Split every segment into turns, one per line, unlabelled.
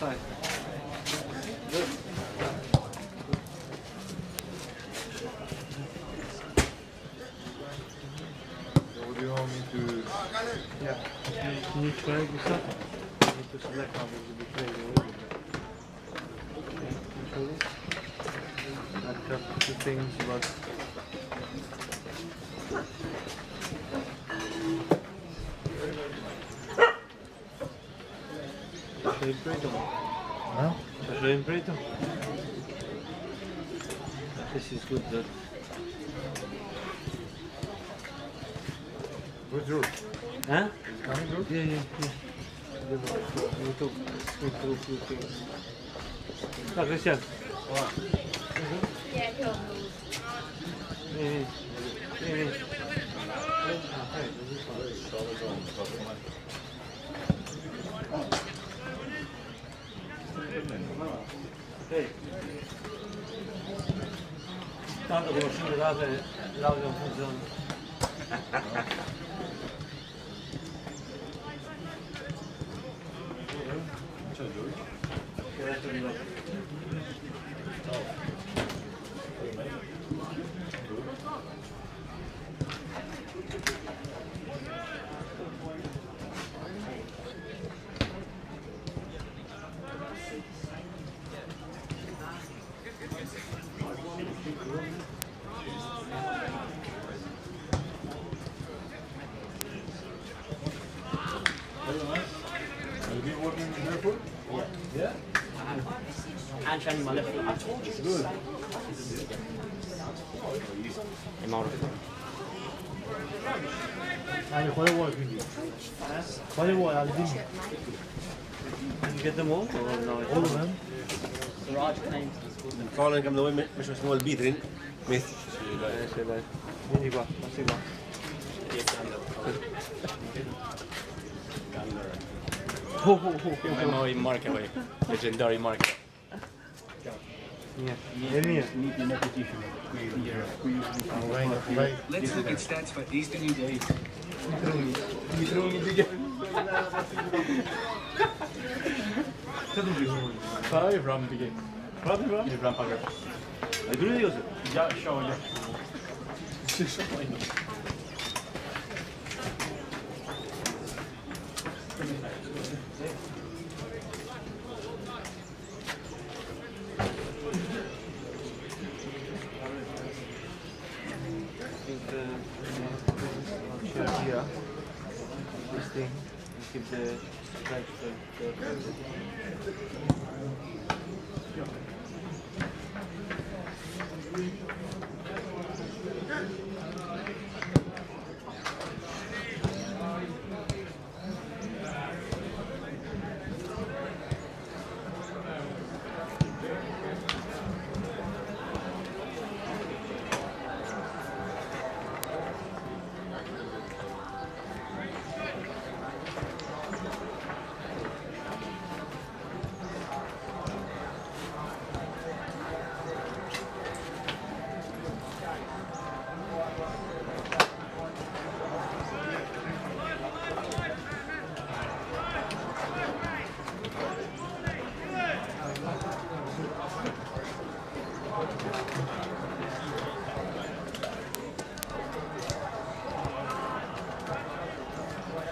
side. Good.
What do you want me to...
Yeah. Can you try this up? You need to select how much will be played already. Okay. I've got two things, but... Should I break them?
Huh?
Should I break them? This is good, that.
Where's yours?
Huh?
Is it coming good?
Yeah. YouTube. Ah, Christian.
Yeah, go.
Hey. Tanto conoscendo l'audio non funziona.
Ciao Giorgio.
Che adesso arriva.
Have you been working in airport? Yeah?
And training my left foot. I told you.
Good.
I'm out of it.
아니 quale vuoi quindi? Quale vuoi al dimmi?
Did you get them all? Or no?
All of them?
Garage claims to the school.
Colin come noi mhux mhux nagħmlu l-bitrin. Miss.
Sì, dai. Vieni qua, passi qua.
MMO in Markaway. Legendary Markaway.
Mia. È mia.
Vai.
Let's look at stats for Eastern New Day.
Fai from the game.
Proprio qua?
Il Ram Packer.
Hai due di cose?
Già, scioglie.
Here. This thing. Keep the right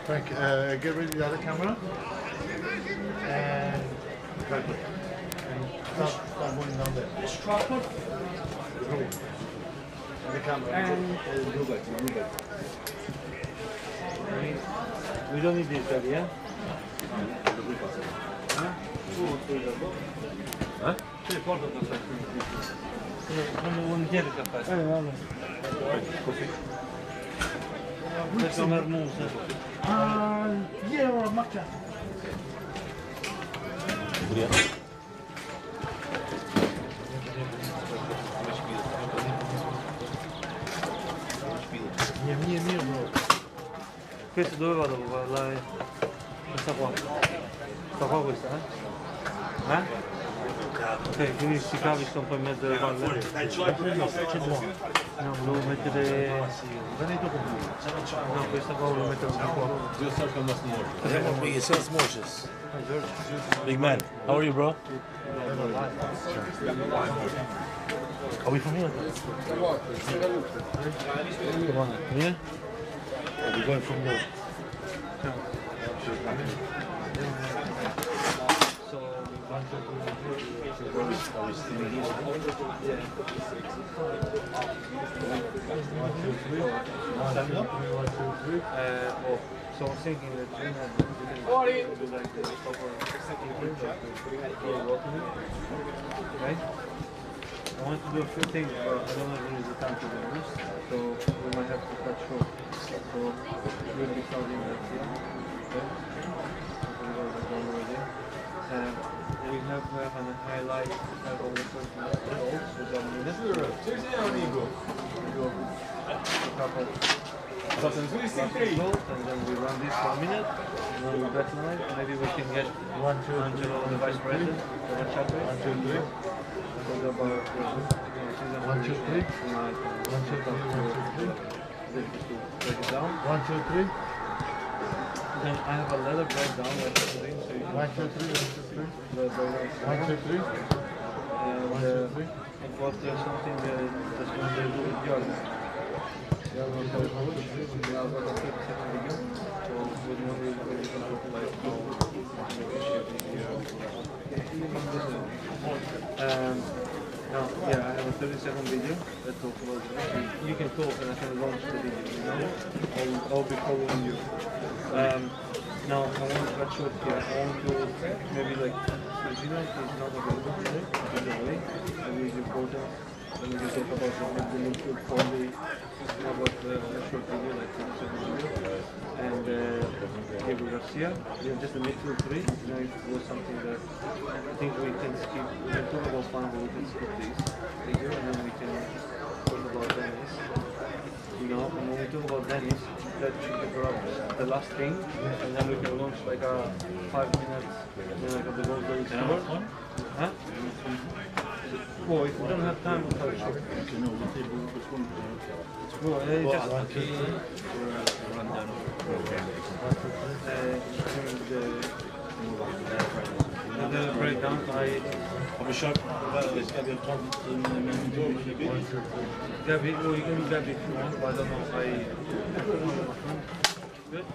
Frank, get rid of the other camera. And tripod. And start going down there.
This tripod.
The camera.
And
blue back.
We don't need this guy, yeah?
Huh?
Sì, porta il caffè. Non volentieri il caffè.
Così.
Questo è un armuso.
Yeah, matcha. Mio, bro.
Questo dove vado? Questa qua. Questa qua questa, eh? Ok, quindi questi cavi sono poi in mezzo alle palle? No, volevo mettere... No, questa qua volevo mettere un po' qua.
Big man, how are you, bro?
Are we from here?
Yeah?
Are we going from here?
So, so I'm thinking that we have to do like the proper right? I want to do a few things, but I don't have really the time to do this, so we might have to cut short. So we'll be starting that here. Okay? We have an highlight of all the personal goals with our minutes. We do a couple goals, and then we run this for a minute, and then we back line. Maybe we can get Angelo, the vice president, for a chat. 1, 2, 3. 1, 2, 3. 1, 2, 3. 1, 2, 3. Break it down.
1, 2, 3.
Then I have a letter breakdown like this thing, so you
1, 2, 3. 1, 2, 3. 1, 2, 3.
I've got something that's going to do with yours. Yeah, I've got a 30-second video, so with one we can put like now, yeah, I have a 30-second video that talks about it. You can talk and I can launch the video, you know? I'll be following you. Now, I want to cut short here. I want to maybe like, Regina is not available today, she's away. Maybe it's important. Then we can talk about the midfield only, about the short video, like 30-second video. And Diego Garcia, just the midfield 3. You know, it was something that I think we can skip. We can talk about fun, but we can skip this video, and then we can talk about Dennis. You know, and when we talk about Dennis, that should be perhaps the last thing, and then we can launch like a 5 minutes, you know, like of the goals that we scored. Huh? Well, if we don't have time, we'll cut it short. Well, just the breakdown,
I'll be sharp. There's got to be a 30 minutes.
Gabi, well, you can do Gabi if you want, but I don't know. Good?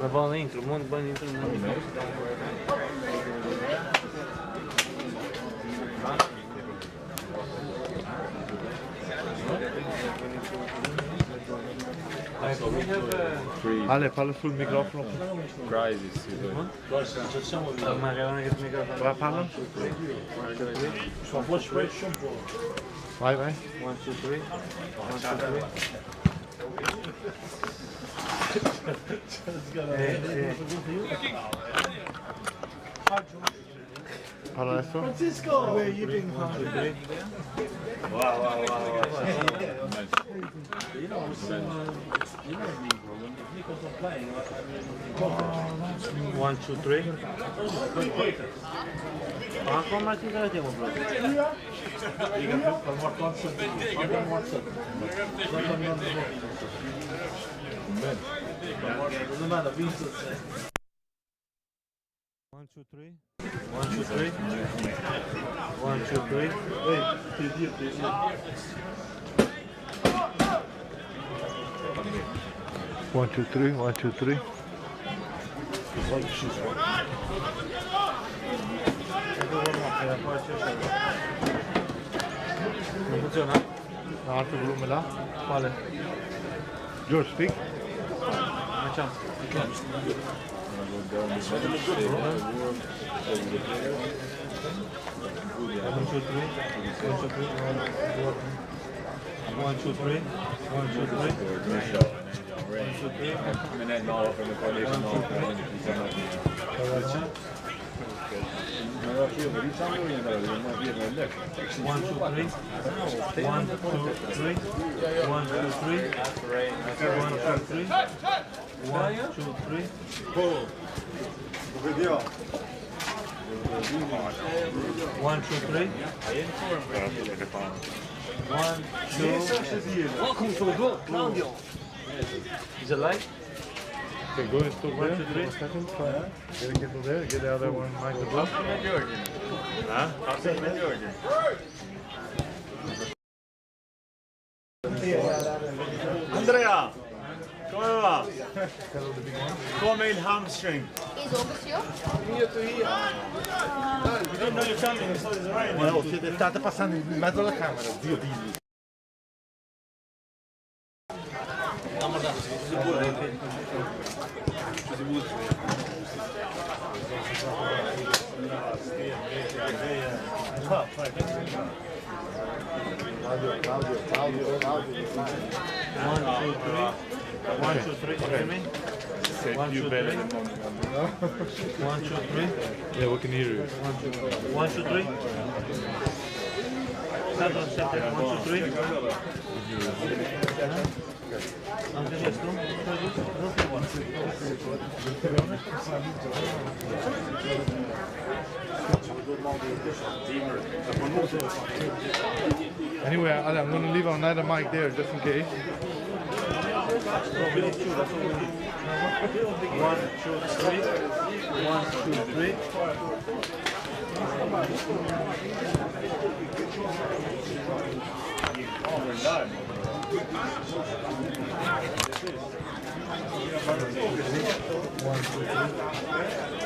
Vai bola intro, um monte de banho intro.
Ale, parla sul microfono.
Magari che il microfono.
Vai, parla. Vai, vai.
1, 2, 3. 1, 2, 3.
Parla adesso.
Francisco! Where you been?
Wow.
1, 2, 3. Ah, come ma ti vediamo proprio?
Non vado, visto.
1, 2, 3. 1, 2, 3. 1, 2, 3. Hey, easy.
1, 2, 3. 1, 2, 3.
Non funziona?
Un altro volume là.
Quale?
George, speak.
Facciamo. 1, 2, 3. 1, 2, 3.
Men ändå av för det på det som har
1, 2, 3. 1, 2, 3. 1, 2, 3. 1, 2, 3. 1, 2, 3. 1, 2, 3. 1, 2. Oh, come so good. Claudio. Is it light?
Okay, go and stop there. 1 second. Try it. Get a kibble there. Get the other one. Mind the block.
Andrea, come va? Come il hamstring?
Is August here?
No, siete state passando in mezzo alla camera. Dio dilli. Claudio.
1, 2, 3. 1, 2, 3. Hear me? 1, 2, 3. 1, 2, 3.
Yeah, we can hear you.
1, 2, 3. Settle, 1, 2, 3. Anche questo?
Anyway, I'm going to leave another mic there just in case.
1, 2, 3. 1, 2, 3.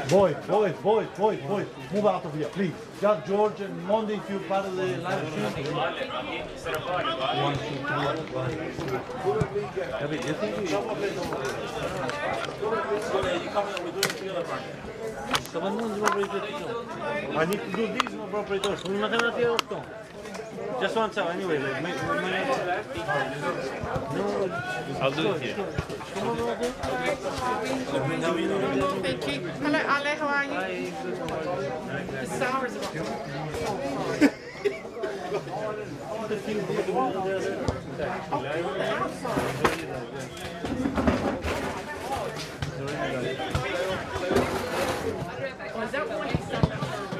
Boys, move out of here, please. Just George and Monday, if you're part of the live stream.
1, 2, 3. I need to do this, no proprietor. Una camera here also. Just one time, anyway.
I'll do it here.
Thank you. Hello, Ale, how are you? The sour is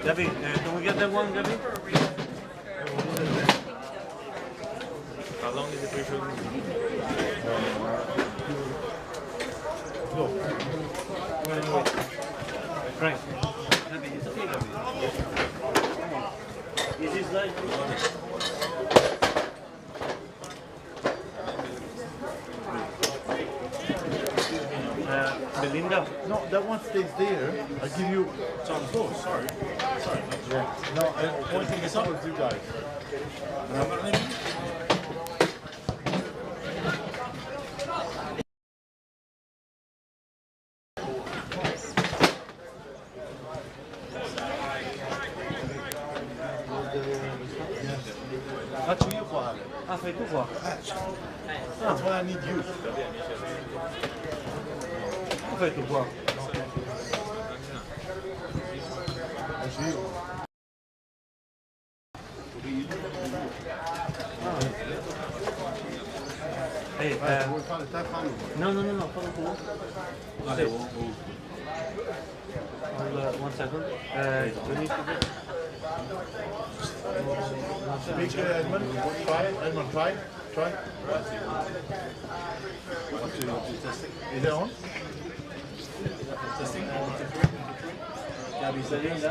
Gabby, can we get that one, Gabby?
How long is the pre-show?
Frank. Gabby, it's okay, Gabby. Is this like... Belinda?
No, that one stays there. I'll give you.
It's on the floor, sorry.
Yeah. No, I'm pointing this towards you guys. Faccio io qua.
Ah, fai tu qua.
That's why I need you.
Fai tu qua. Hey,
Vuoi fare te? Fallo.
no, fallo tu. Hold, 1 second. We need to get...
Speak, Edmund. Try it. Edmund, try. Is it on?
Testing. Gabby's Belinda.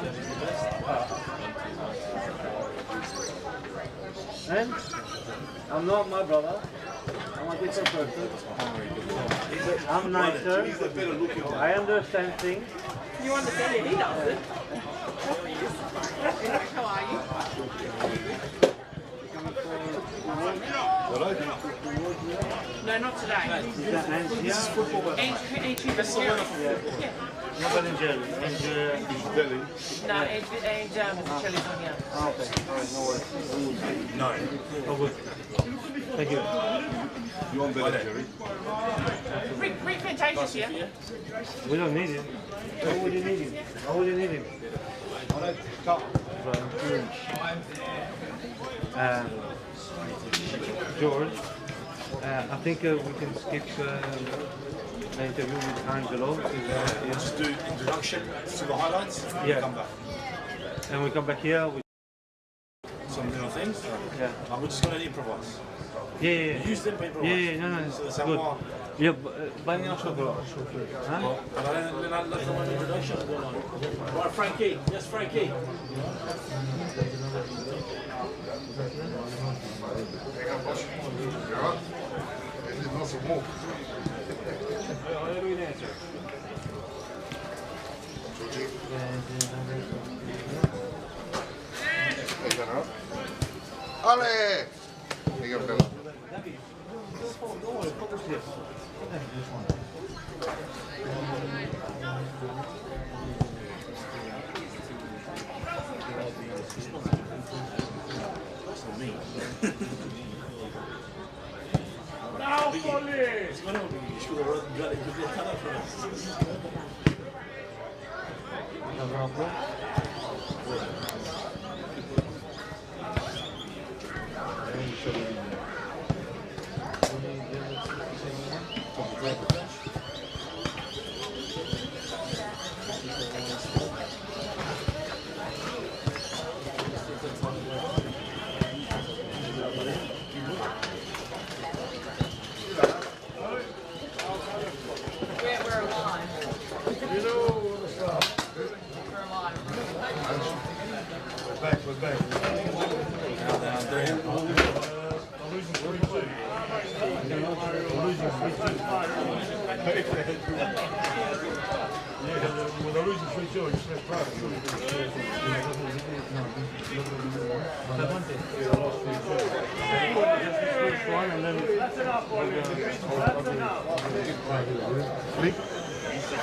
And I'm not my brother. I'm a different person. I'm nicer. I understand things.
You understand it, he doesn't. How are you? No, not today.
Is that Angel?
Yeah.
No, but Angel. Angel.
No, Angel Chelly's on here.
Ah, okay. Alright, no worries.
No.
Oh, good. Thank you.
You want better, Jerry?
Rick Fantasia here.
We don't need him. Why would you need him? Why would you need him? George, I think we can skip the interview with Angelo.
Just do introduction to the highlights.
Yeah.
Come back.
And we come back here with
Some little things.
yeah.
We're just gonna improvise.
Yeah.
Use them to improvise.
No,
So
it's
that's
good.
how
Yeah, but not so good. Huh?
But I don't let them an introduction. Right, Frankie. Yes, Frankie.
Ale! Miguel Pela.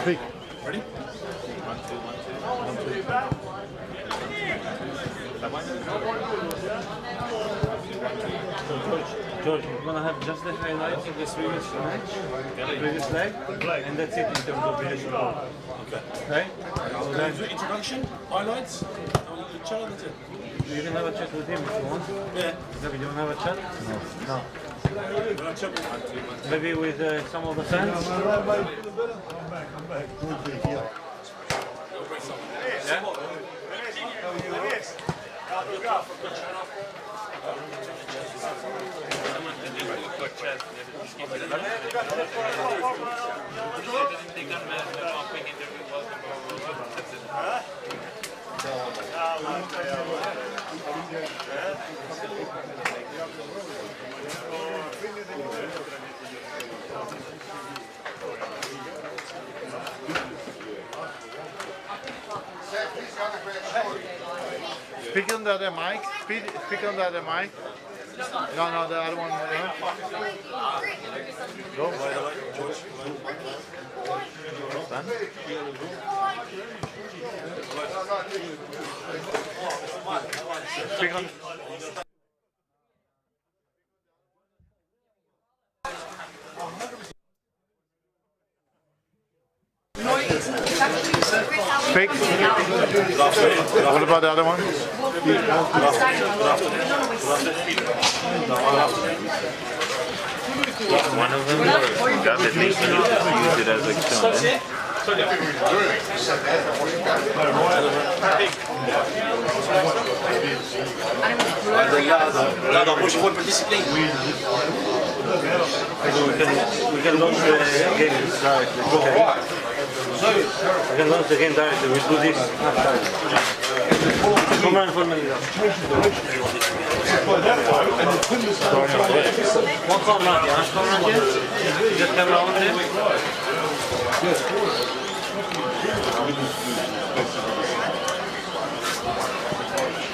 Speak.
Ready? 1, 2, 1, 2, 1, 2.
George, we're gonna have just the highlights of the previous match, previous leg, and that's it in terms of video support. Okay? So then
Introduction, highlights. That's it.
you can have a chat with him if you want.
Yeah.
Maybe you want to have a chat? No.
I'll check with
Maybe with some of the fans?
Speak on the other mic. Speak on the other mic. No, the other one. Go. Done. Speak on. Speak. What about the other one?
One of them got the thing and used it as a external.
Là, dans je vois discipline.
We can launch the game directly. Okay. We can launch the game directly. We do this half time. Come on for me. What camera? Which camera? Just camera on there.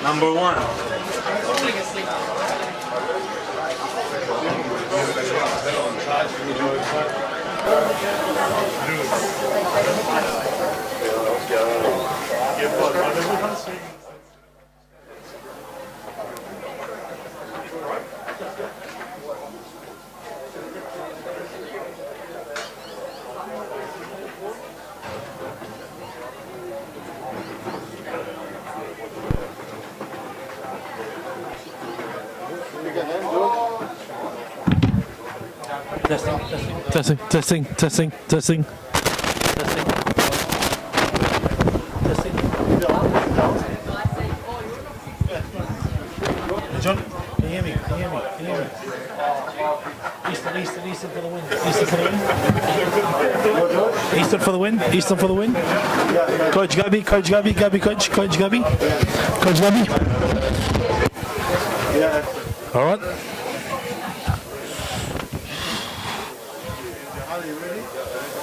Number 1.
Testing. John, can you hear me? Eastern for the win. Eastern for the win. Coach Gabby. All right.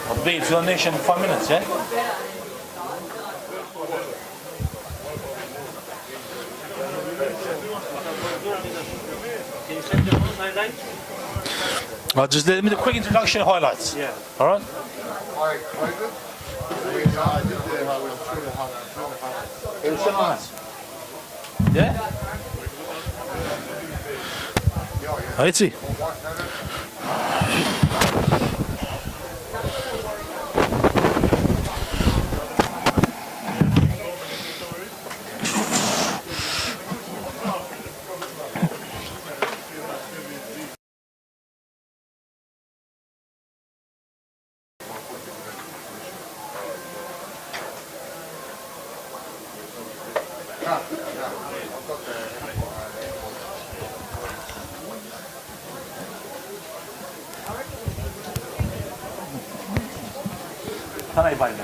I'll be to the nation in 5 minutes, yeah? I'll just let me do a quick introduction highlights.
Yeah.
All right. Yeah. Let's see. 하나이 봐야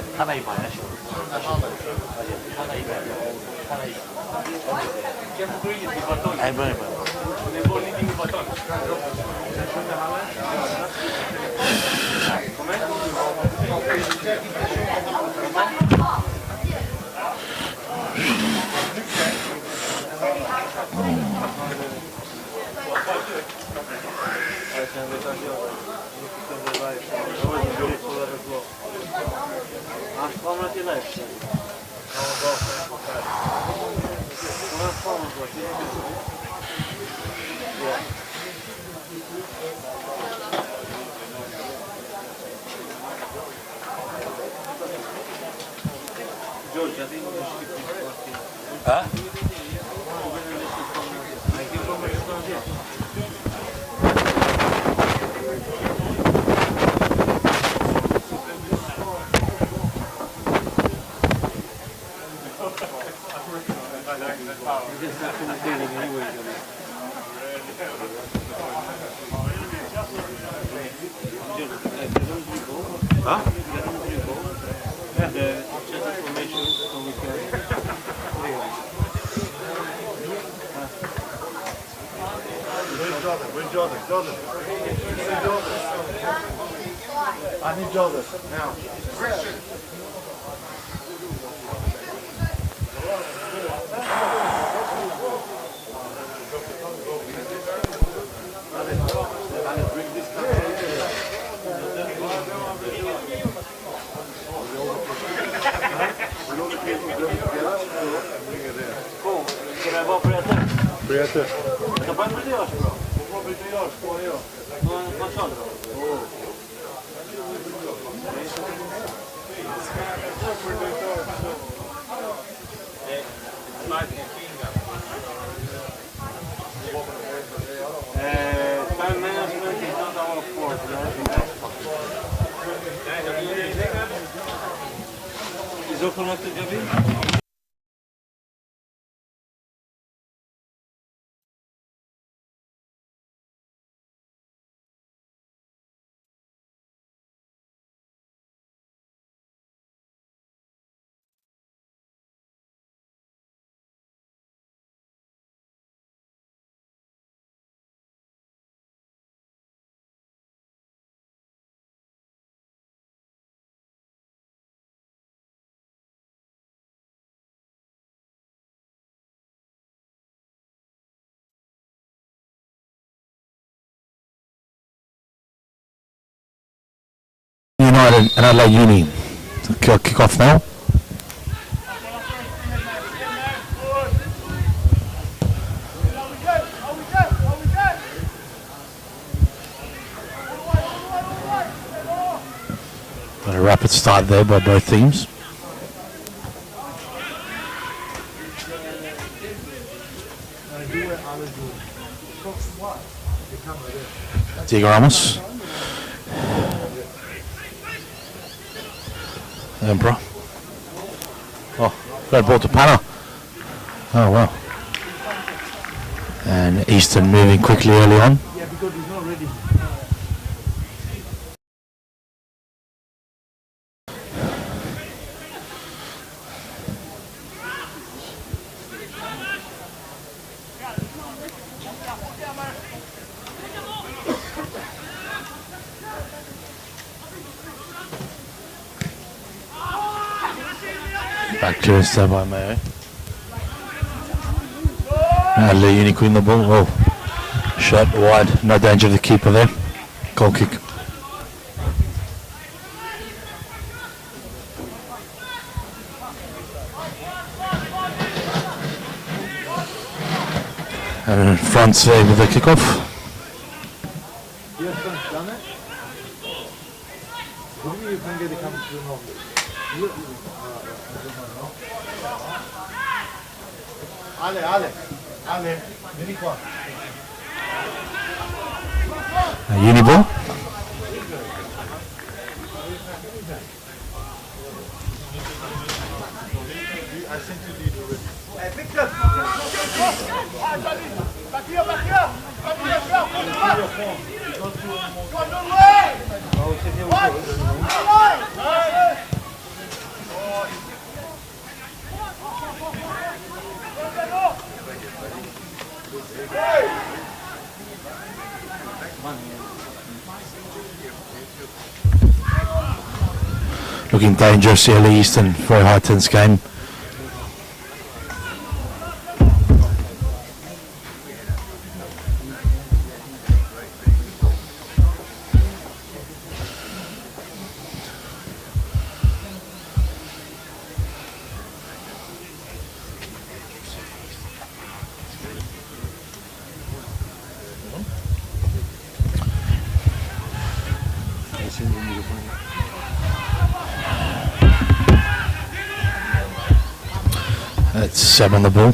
Huh?
Jordan. I need Jordan now. Christian.
Приятель.
Это пойми делаешь, бро? Попробуй делаешь, понял. Ну, что, time management is not our forte. Is all connected, Javi?
United and Adelaide Uni. Kick off now. Got a rapid start there by both teams. Diego Ramos.
Emperor. Oh, great ball to Panna. Oh, wow. And Easton moving quickly early on.
Yeah, because he's not ready.
Back clearance there by Mayo. Adelaide Uni queen the ball. Oh, shot wide. No danger of the keeper there. Goal kick. And France there with the kickoff.
Yes, done it. What do you think they come to know?
Ale, vieni qua. Uni ball.
I sent you the already.
Victor! Back here!
Looking dangerous early Eastern, very high tense game. That's 7 on the ball.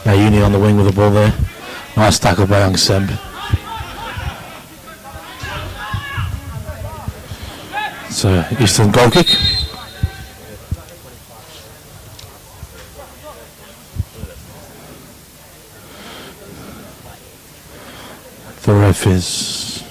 Now Uni on the wing with the ball there. Nice tackle by young Semb. So Eastern goal kick. The ref is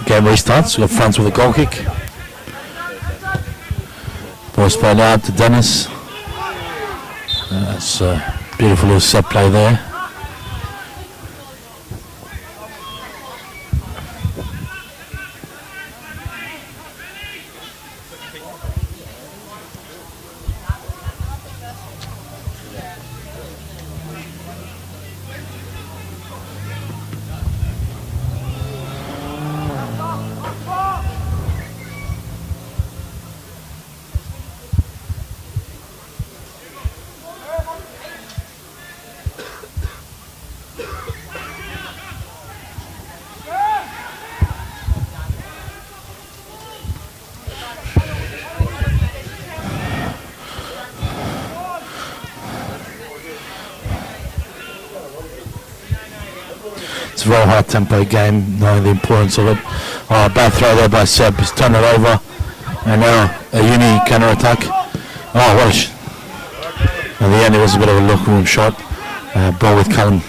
game restarts. We've got France with a goal kick. Ball spun out to Dennis. That's a beautiful little set play there. It's a very high tempo game, knowing the importance of it. Oh, bad throw there by Seb. He's turned it over. And now a Uni counter attack. Oh, what a in the end it was a bit of a locker room shot. Ball with Cullen.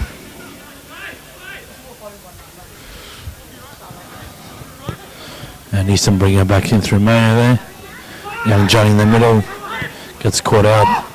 And Easton bringing it back in through Mayo there. Young Johnny in the middle. Gets caught out.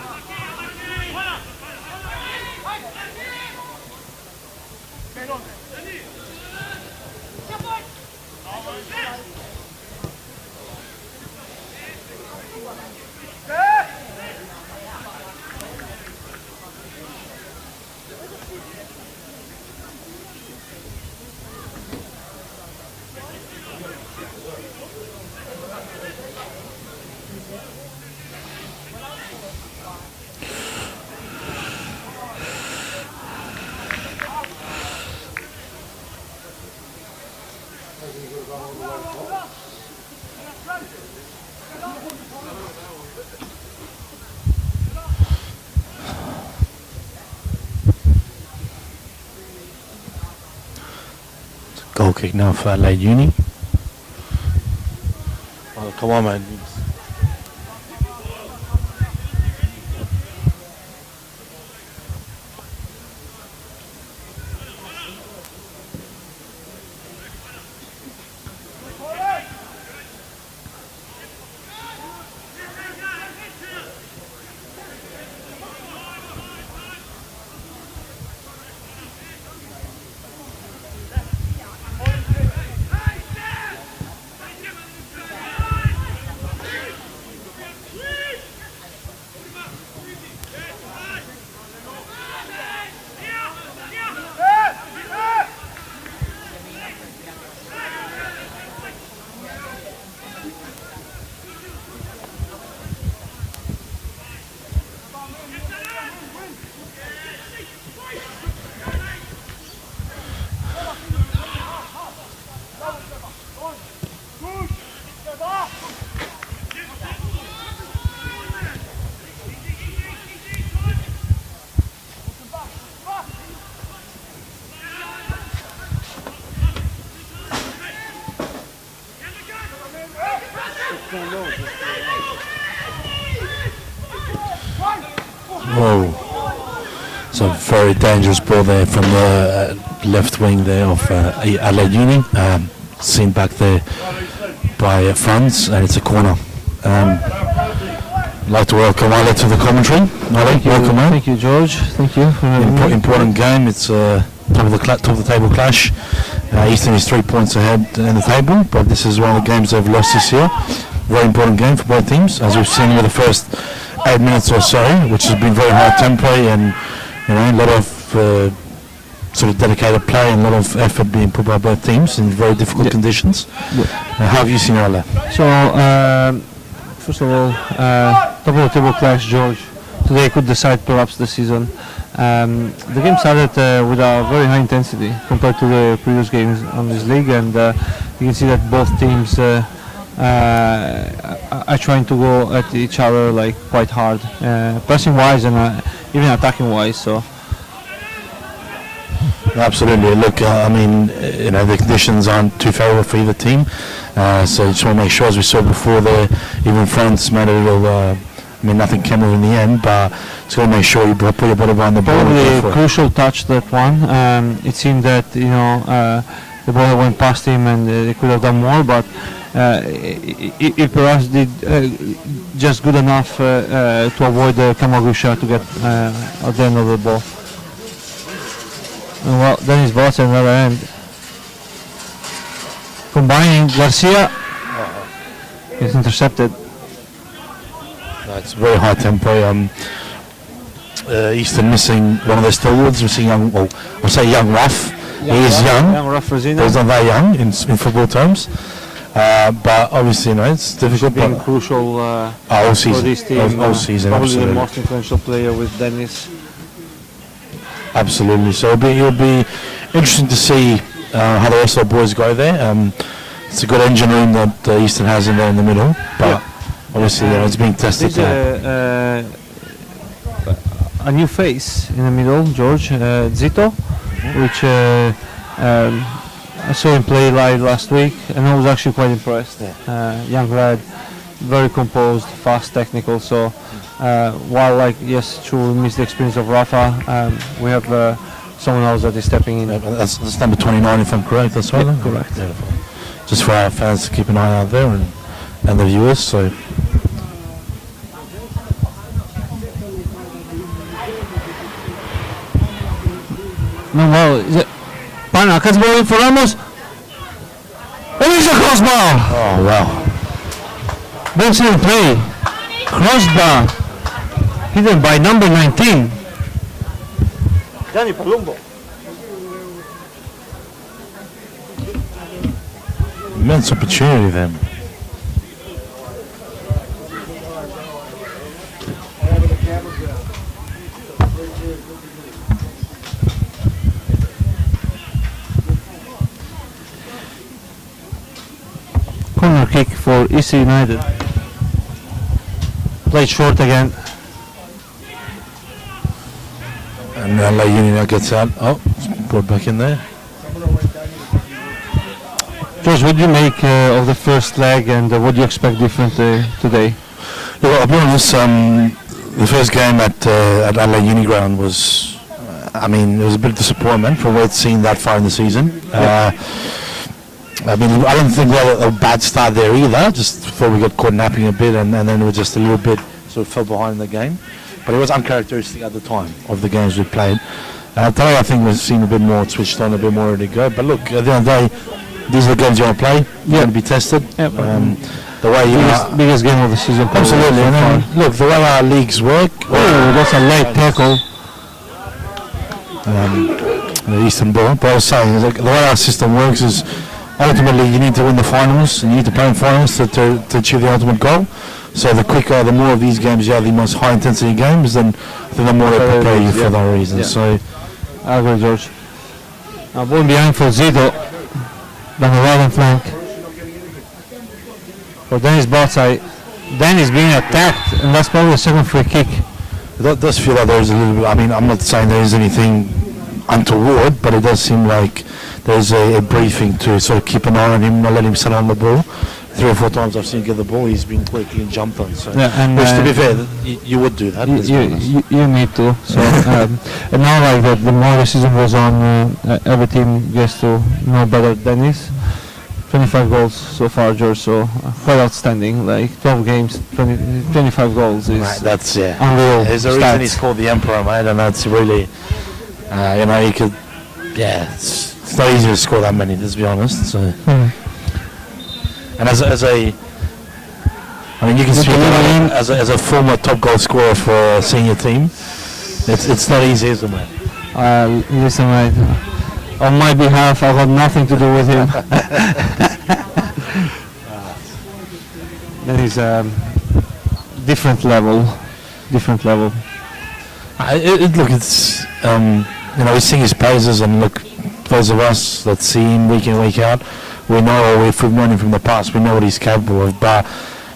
Goal kick now for Adelaide Uni. Oh, come on, man. Whoa. It's a very dangerous ball there from the left wing there of Adelaide Uni. Seen back there by Franz, and it's a corner. I'd like to welcome Ale to the commentary. Ale, welcome, man.
Thank you, George. Thank you.
Important game. It's top of the table clash. Eastern is 3 points ahead in the table, but this is one of the games they've lost this year. Very important game for both teams, as we've seen with the first 8 minutes or so, which has been very high tempo and a lot of sort of dedicated play and a lot of effort being put by both teams in very difficult conditions. How have you seen Ale?
So, first of all, top of the table clash, George. Today could decide perhaps the season. The game started with a very high intensity compared to the previous games on this league, and you can see that both teams are trying to go at each other like quite hard, pressing wise and even attacking wise. So
absolutely. Look, I mean, the conditions aren't too favourable for either team, so just want to make sure, as we saw before, there even France made a little. Nothing came of in the end, but just got to make sure you put your body behind the ball.
Probably a crucial touch, that one. It seemed that the ball went past him and they could have done more, but it perhaps did just good enough to avoid the Kamagusha to get at the end of the ball. And well, then his boss at the other end. Combining Garcia is intercepted.
It's very high tempo. Eastern missing one of their stalwarts. We're seeing young Ruff. He is young.
Young Ruff Rosina.
He's not that young in football terms. But obviously, it's difficult.
Being crucial
all season.
for this team.
All season,
probably
absolutely.
the most influential player with Dennis.
Absolutely. So it'll be interesting to see how the rest of the boys go there. It's a good engine room that Eastern has in there in the middle, but obviously it's being tested.
There's a new face in the middle, George, Zito, which I saw him play live last week, and I was actually quite impressed. Young lad, very composed, fast, technical. So while yes, true, we missed the experience of Rafa, we have someone else that is stepping in.
That's number 29, if I'm correct. That's right.
Correct.
Beautiful. just for our fans to keep an eye out there and the viewers. So.
No, well, is it? Pana, cuts ball in for Ramos. It is a crossbar.
Oh wow!
Ball in play. Crossbar. Hidden by number 19.
Gianni Palumbo.
Immense opportunity then.
Corner kick for EC United. Played short again.
And LA Union now gets out. Oh, brought back in there.
George, what do you make of the first leg, and what do you expect differently today?
Well, I'll be honest, the first game at LA Uni Ground was, it was a bit of disappointment from where it's seen that far in the season. I don't think we had a bad start there either, just thought we got caught napping a bit and then we were just a little bit sort of fell behind in the game. But it was uncharacteristic at the time of the games we played. Today I think we've seen a bit more switched on, a bit more ready to go. But look, at the end of the day, these are the games you want to play. You're going to be tested.
Yep.
The way
biggest game of the season.
Absolutely. And then, look, the way our leagues work.
Oh, that's a late tackle.
The Eastern Ball. But I was saying, the way our system works is ultimately you need to win the finals and you need to play in finals to achieve the ultimate goal. So the quicker, the more of these games you have, the most high intensity games, then I think the more they prepare you for that reason. Yeah. So
I agree, George. Now ball behind for Zito down the right hand flank. For Dennis Bartside. Dennis being attacked, and that's probably a second free kick.
That does feel like there's a little bit, I'm not saying there is anything untoward, but it does seem like there's a briefing to sort of keep an eye on him, not let him sit on the ball. 3 or 4 times I've seen him get the ball, he's been quickly and jumped on. So, which to be fair, you would do that.
You need to. So, and now like that, the more the season goes on, every team gets to know better Dennis. 25 goals so far, George. So quite outstanding. Like 12 games, 25 goals is
right, that's
unreal.
There's a reason he's called the Emperor, mate, and that's really, he could. Yeah, it's not easy to score that many, let's be honest. So. And as you can see, as a former top goal scorer for a senior team, it's not easy, is it, mate?
Listen, mate, on my behalf, I got nothing to do with him. That is different level.
Look, it's we sing his praises, and look, those of us that see him week in, week out, we know, if we've known him from the past, we know what he's capable of. But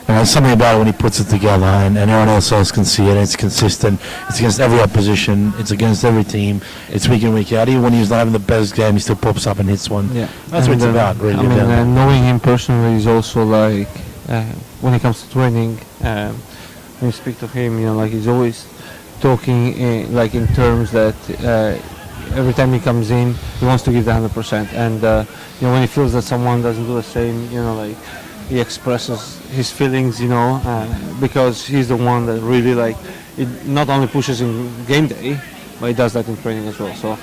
there's something about it when he puts it together, and everyone else can see it. It's consistent. It's against every opposition. It's against every team. It's week in, week out. Even when he's not having the best game, he still pops up and hits one.
Yeah,
that's what it's about, really.
Knowing him personally is also like when it comes to training. When you speak to him, he's always talking in terms that. Every time he comes in, he wants to give the 100%, and when he feels that someone doesn't do the same, he expresses his feelings, because he's the one that really it not only pushes in game day, but he does that in training as well. So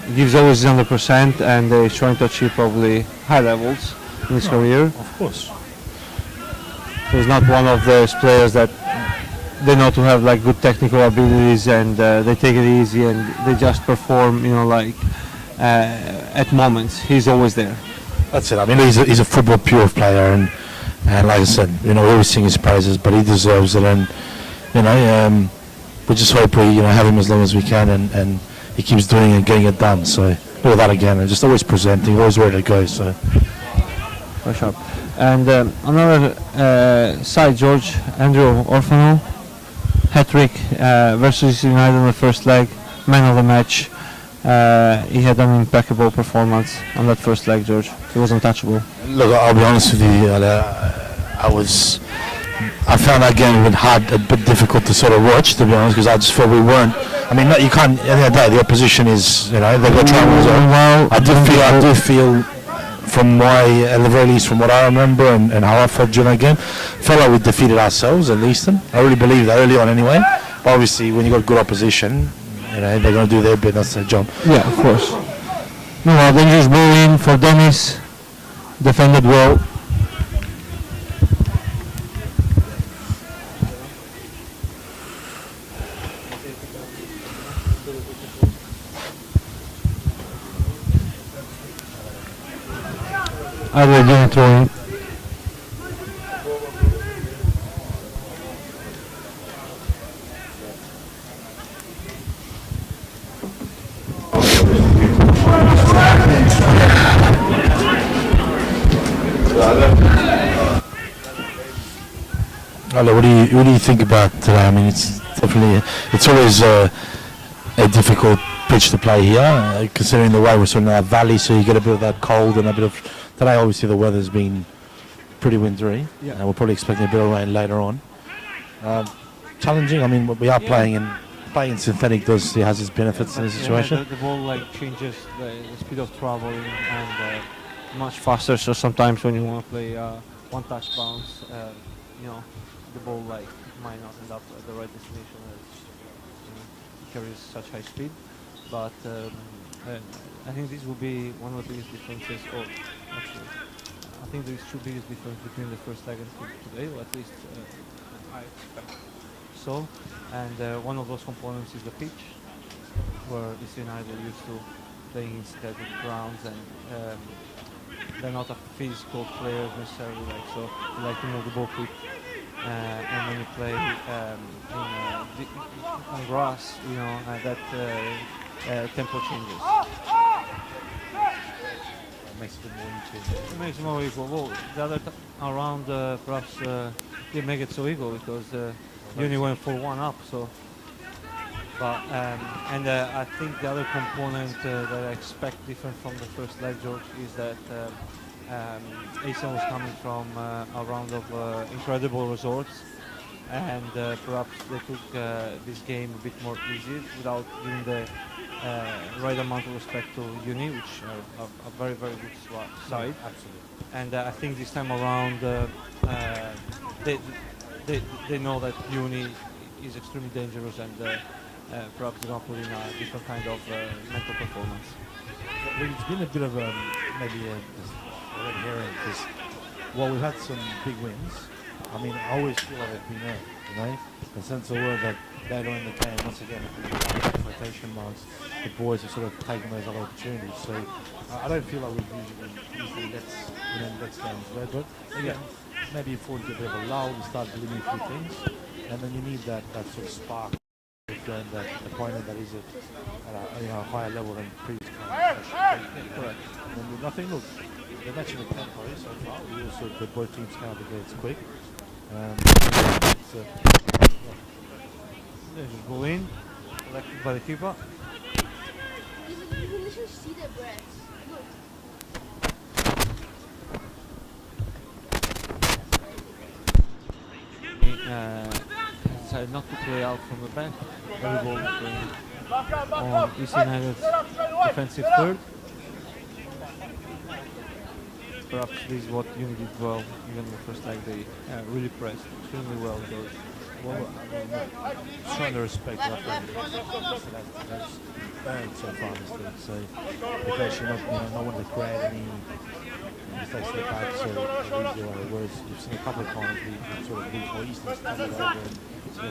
he gives always his 100%, and he's trying to achieve probably high levels in his career.
Of course.
So he's not one of those players that they know to have good technical abilities, and they take it easy and they just perform, at moments. He's always there.
That's it. He's a football pure player, and like I said, we always sing his praises, but he deserves it, and we just hope we have him as long as we can, and he keeps doing it and getting it done. So look at that again, and just always presenting, always ready to go. So
for sure. And another side, George, Andrew Orfano. Hat-trick versus United in the first leg, man of the match. He had an impeccable performance on that first leg, George. He was untouchable.
Look, I'll be honest with you, I found that game a bit difficult to sort of watch, to be honest, because I just felt we weren't. You can't. At the end of the day, the opposition is, they've got trouble as well. I do feel from at the very least, from what I remember and how I felt during that game, felt like we defeated ourselves at least. I really believe that early on anyway. But obviously, when you got good opposition, they're going to do their bit. That's their job.
Yeah, of course. No, dangerous ball in for Dennis. Defended well. Adelaide doing throwing.
Hello, what do you think about today? I mean, it's always a difficult pitch to play here, considering the way we're sort of in that valley, so you get a bit of that cold and a bit of. Today, obviously, the weather's been pretty wintry, and we're probably expecting a bit of rain later on. Challenging. I mean, we are playing in synthetic has its benefits in this situation.
The ball changes the speed of travel and much faster. So sometimes when you want to play one-touch bounce, the ball might not end up at the right destination as it carries such high speed. But I think this will be one of the biggest differences. Actually, I think there is two biggest difference between the first leg and today, or at least I expect so. And one of those components is the pitch, where DC United are used to playing in synthetic grounds, and they're not a physical player necessarily, so they like to move the ball quick. And when you play on grass, that tempo changes.
Makes it more equal.
It makes it more equal. Well, the other around perhaps didn't make it so equal because Uni went for 1 up. So, but and I think the other component that I expect different from the first leg, George, is that Asian was coming from a round of incredible results, and perhaps they took this game a bit more easy without giving the right amount of respect to Uni, which are a very, very good side.
Absolutely.
And I think this time around they know that Uni is extremely dangerous, and perhaps they're going to put in a different kind of mental performance.
It's been a bit of maybe a red herring, because while we've had some big wins, I mean, I always feel like they've been earned, the sense of word that later in the game, once again, quotation marks, the boys have sort of taken those other opportunities. So I don't feel like we've usually let games red, but again, maybe if we get a bit of a lull, we start believing a few things, and then you need that sort of spark, that opponent that is at a higher level than previous times. Correct. And with nothing, look, they're matching the tempo so far. We also, both teams count against quick.
There's a ball in, collected by the keeper. Decided not to play out from the back. Every ball is going on East United's defensive third. Perhaps this is what Uni did well, even in the first leg. They really pressed extremely well.
Trying to respect that. That's earned so far this league. So if actually not wanting to create any mistakes in the back, so easier way. Whereas you've seen a couple of times we sort of lose more Eastern's come over and sort of circumstances. So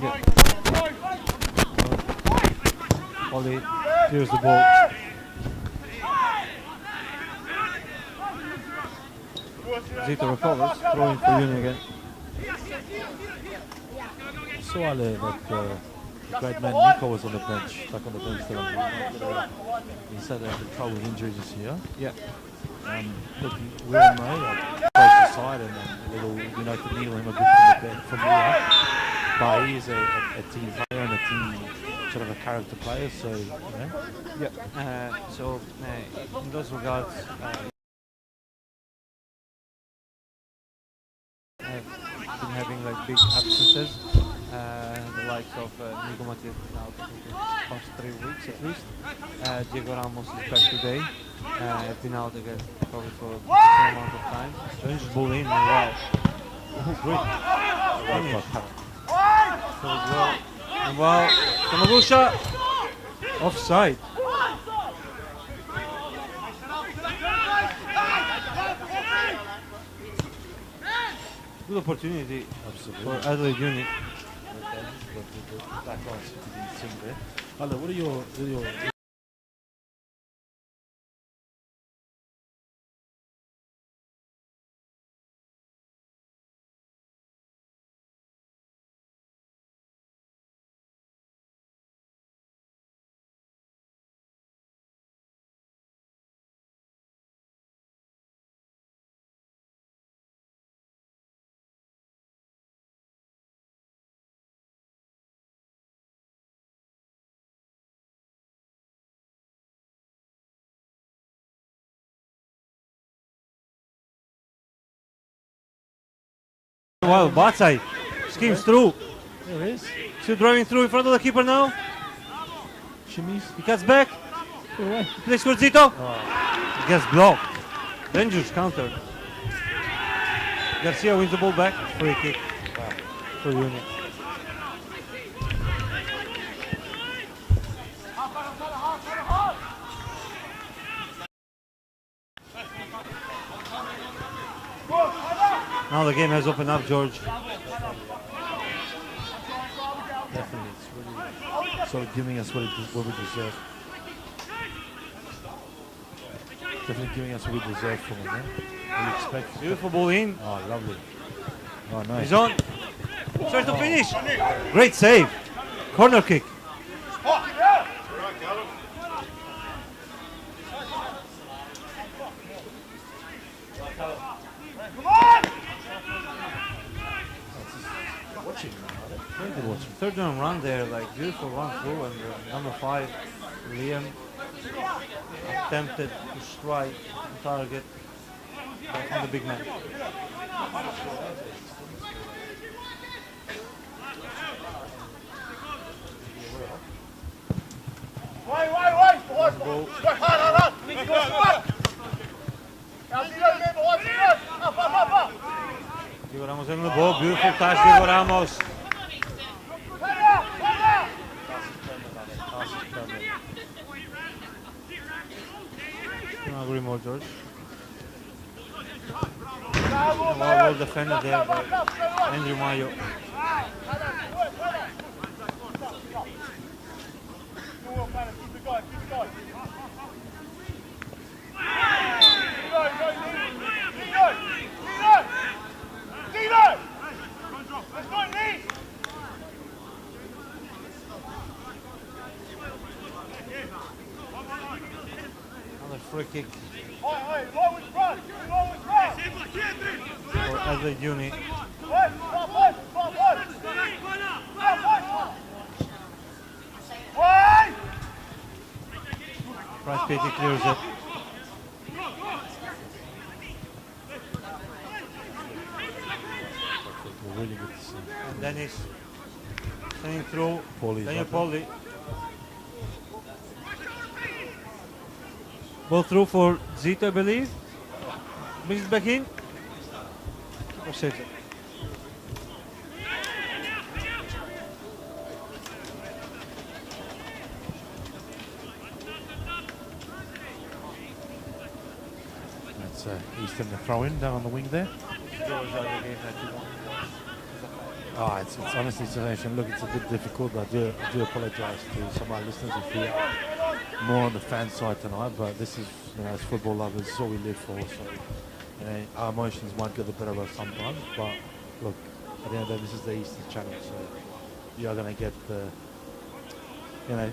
yeah. Ollie clears the ball. Zito recovers, throwing for Uni again.
So earlier that the great man Nico was on the bench, stuck on the bench there. He said they had trouble with injuries this year.
Yeah.
Look, we all know that close aside and a little, to kneel him a bit from here. But he is a team player and a team sort of a character player, so
Yeah. So in those regards, been having big absences, the likes of Nico Matic now for the past 3 weeks at least. Diego Ramos is back today. Been out again probably for a certain amount of time. Rangers ball in, wow. Great. Finish. Well, Kamagusha offside. Good opportunity for Adelaide unit.
Back on to the team there. Hello, what are your
Well, Batsai schemes through.
There it is.
Still driving through in front of the keeper now.
Shimmies.
He cuts back.
Away.
He plays for Zito. He gets blocked. Dangerous counter. Garcia wins the ball back. Free kick for unit. Now the game has opened up, George.
Definitely, it's really sort of giving us what we deserve. Definitely giving us what we deserve from it, yeah? We expect.
Beautiful ball in.
Oh, lovely. Oh, nice.
He's on. Tries to finish. Great save. Corner kick. Third down run there, like beautiful run through, and number 5, Liam, attempted to strike the target on the big man. Diego Ramos in the ball, beautiful touch, Diego Ramos. Agree more, George. Well defended there by Andrew Mayo. Another free kick for Adelaide unit. Price Petty clears it.
Really good to see.
And Dennis sending through. Daniel Pauly. Ball through for Zito, I believe. Brings it back in. Keeper saves it.
That's Easton the throw in down on the wing there. Oh, it's honestly, Sebastian, look, it's a bit difficult. I do apologise to some of our listeners if we are more on the fan side tonight, but this is, as football lovers, this is what we live for. So, our emotions might get the better of us sometimes, but look, at the end of the day, this is the Eastern Channel, so you are going to get the,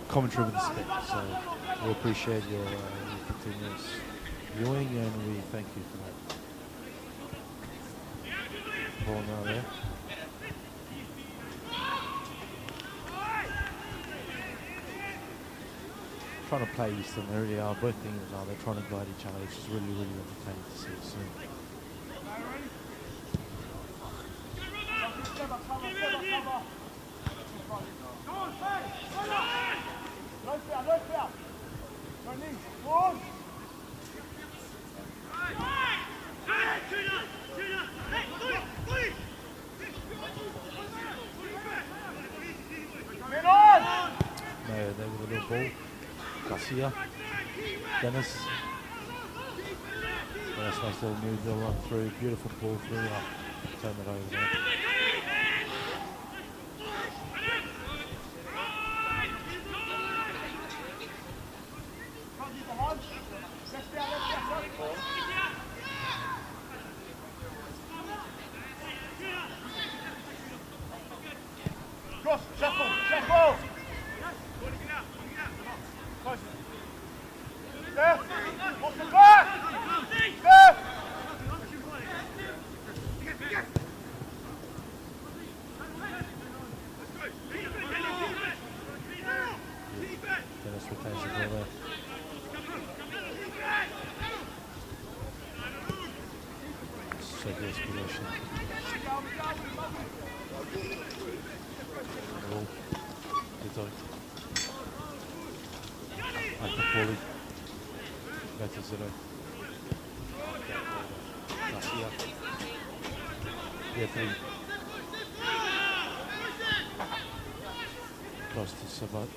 commentary with the stick. So we appreciate your continuous viewing, and we thank you for that. Ball now there. Trying to play Eastern, they really are. Both teams are. They're trying to guide each other, which is really, really entertaining to see. So. No, there with a little ball. Garcia. Dennis. Dennis makes a move, they'll run through. Beautiful ball through. Turn it over there. Dennis retains the ball there. Sergio's position. Ball. Ito. Akapoli. Better zero. Garcia. Pietri. Close to Sabat.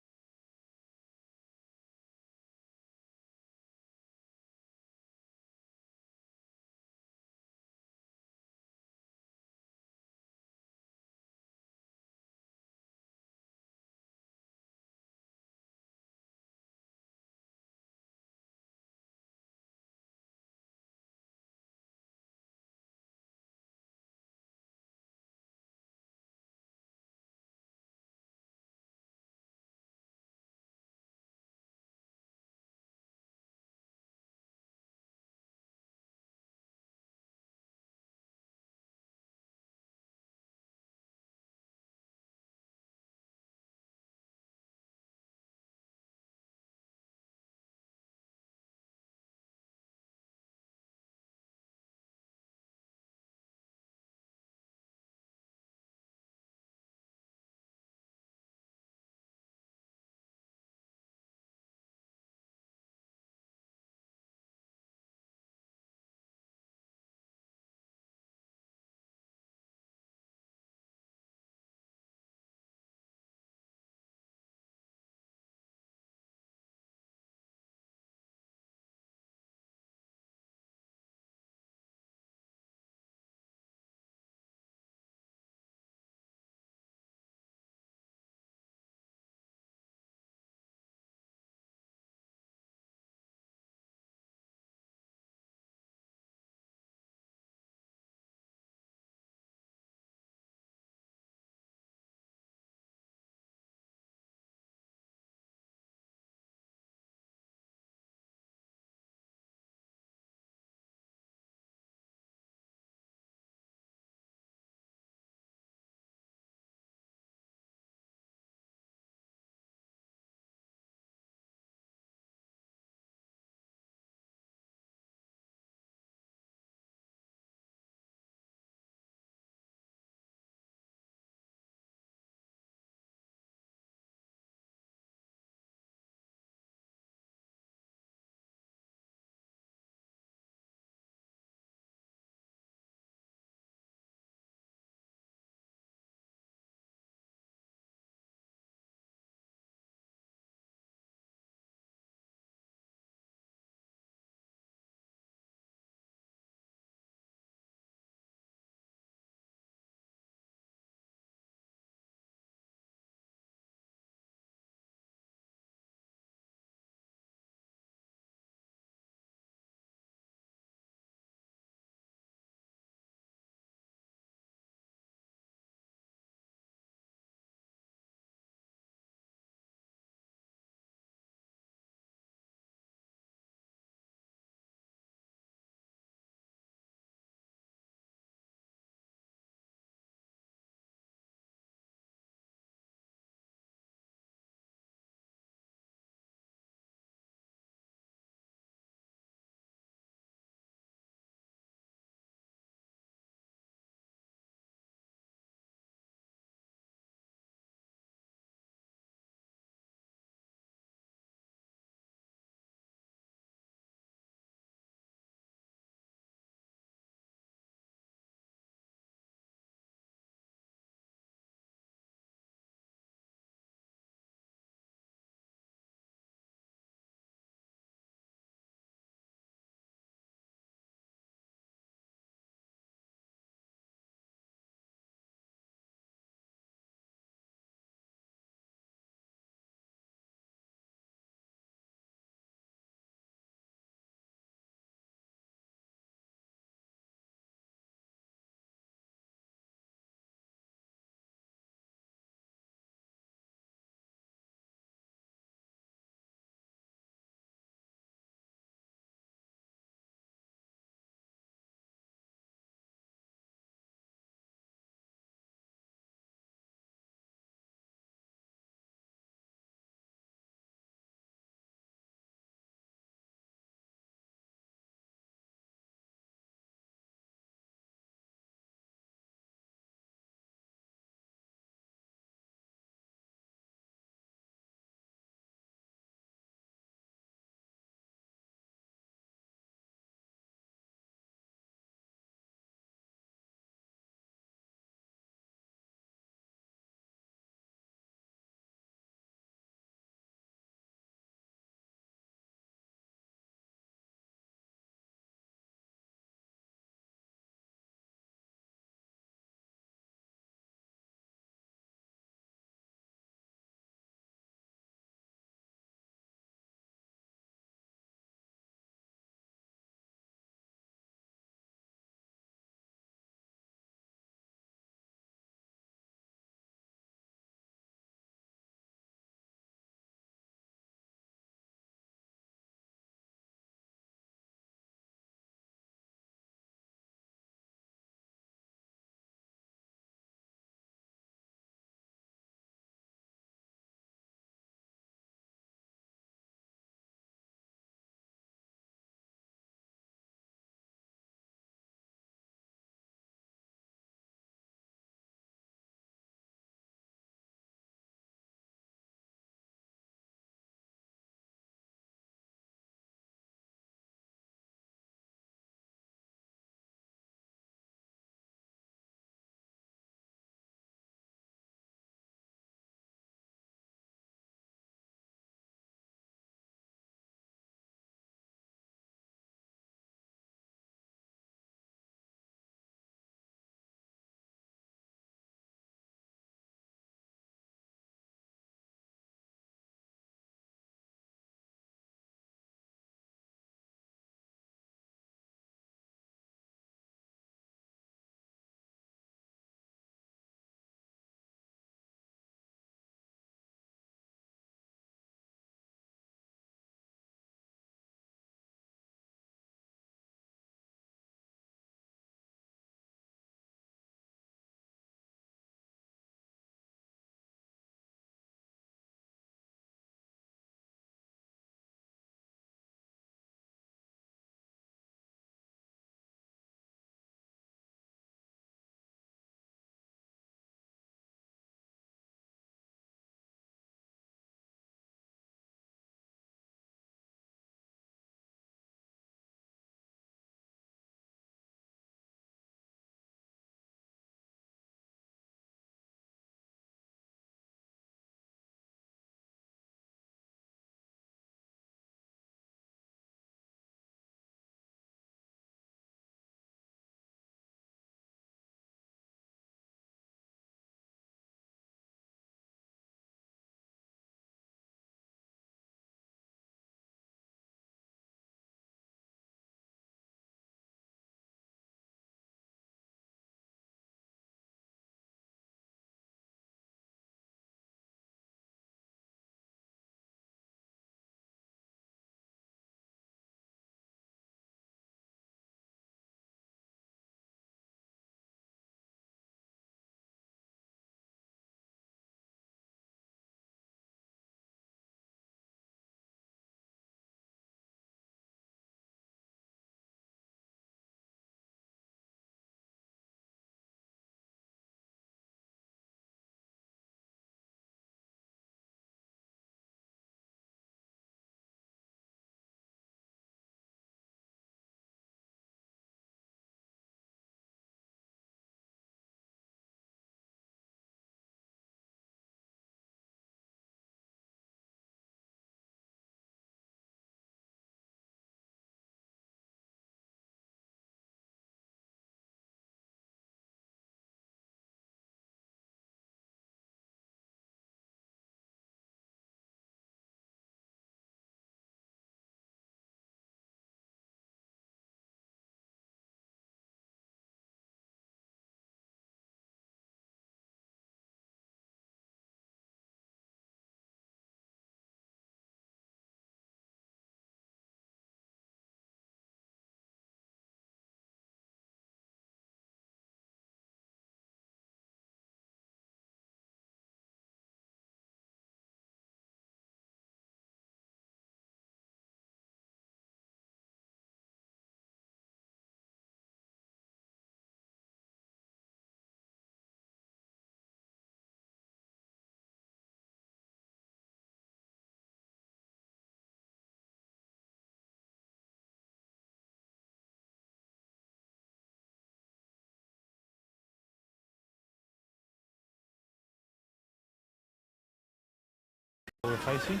we're facing.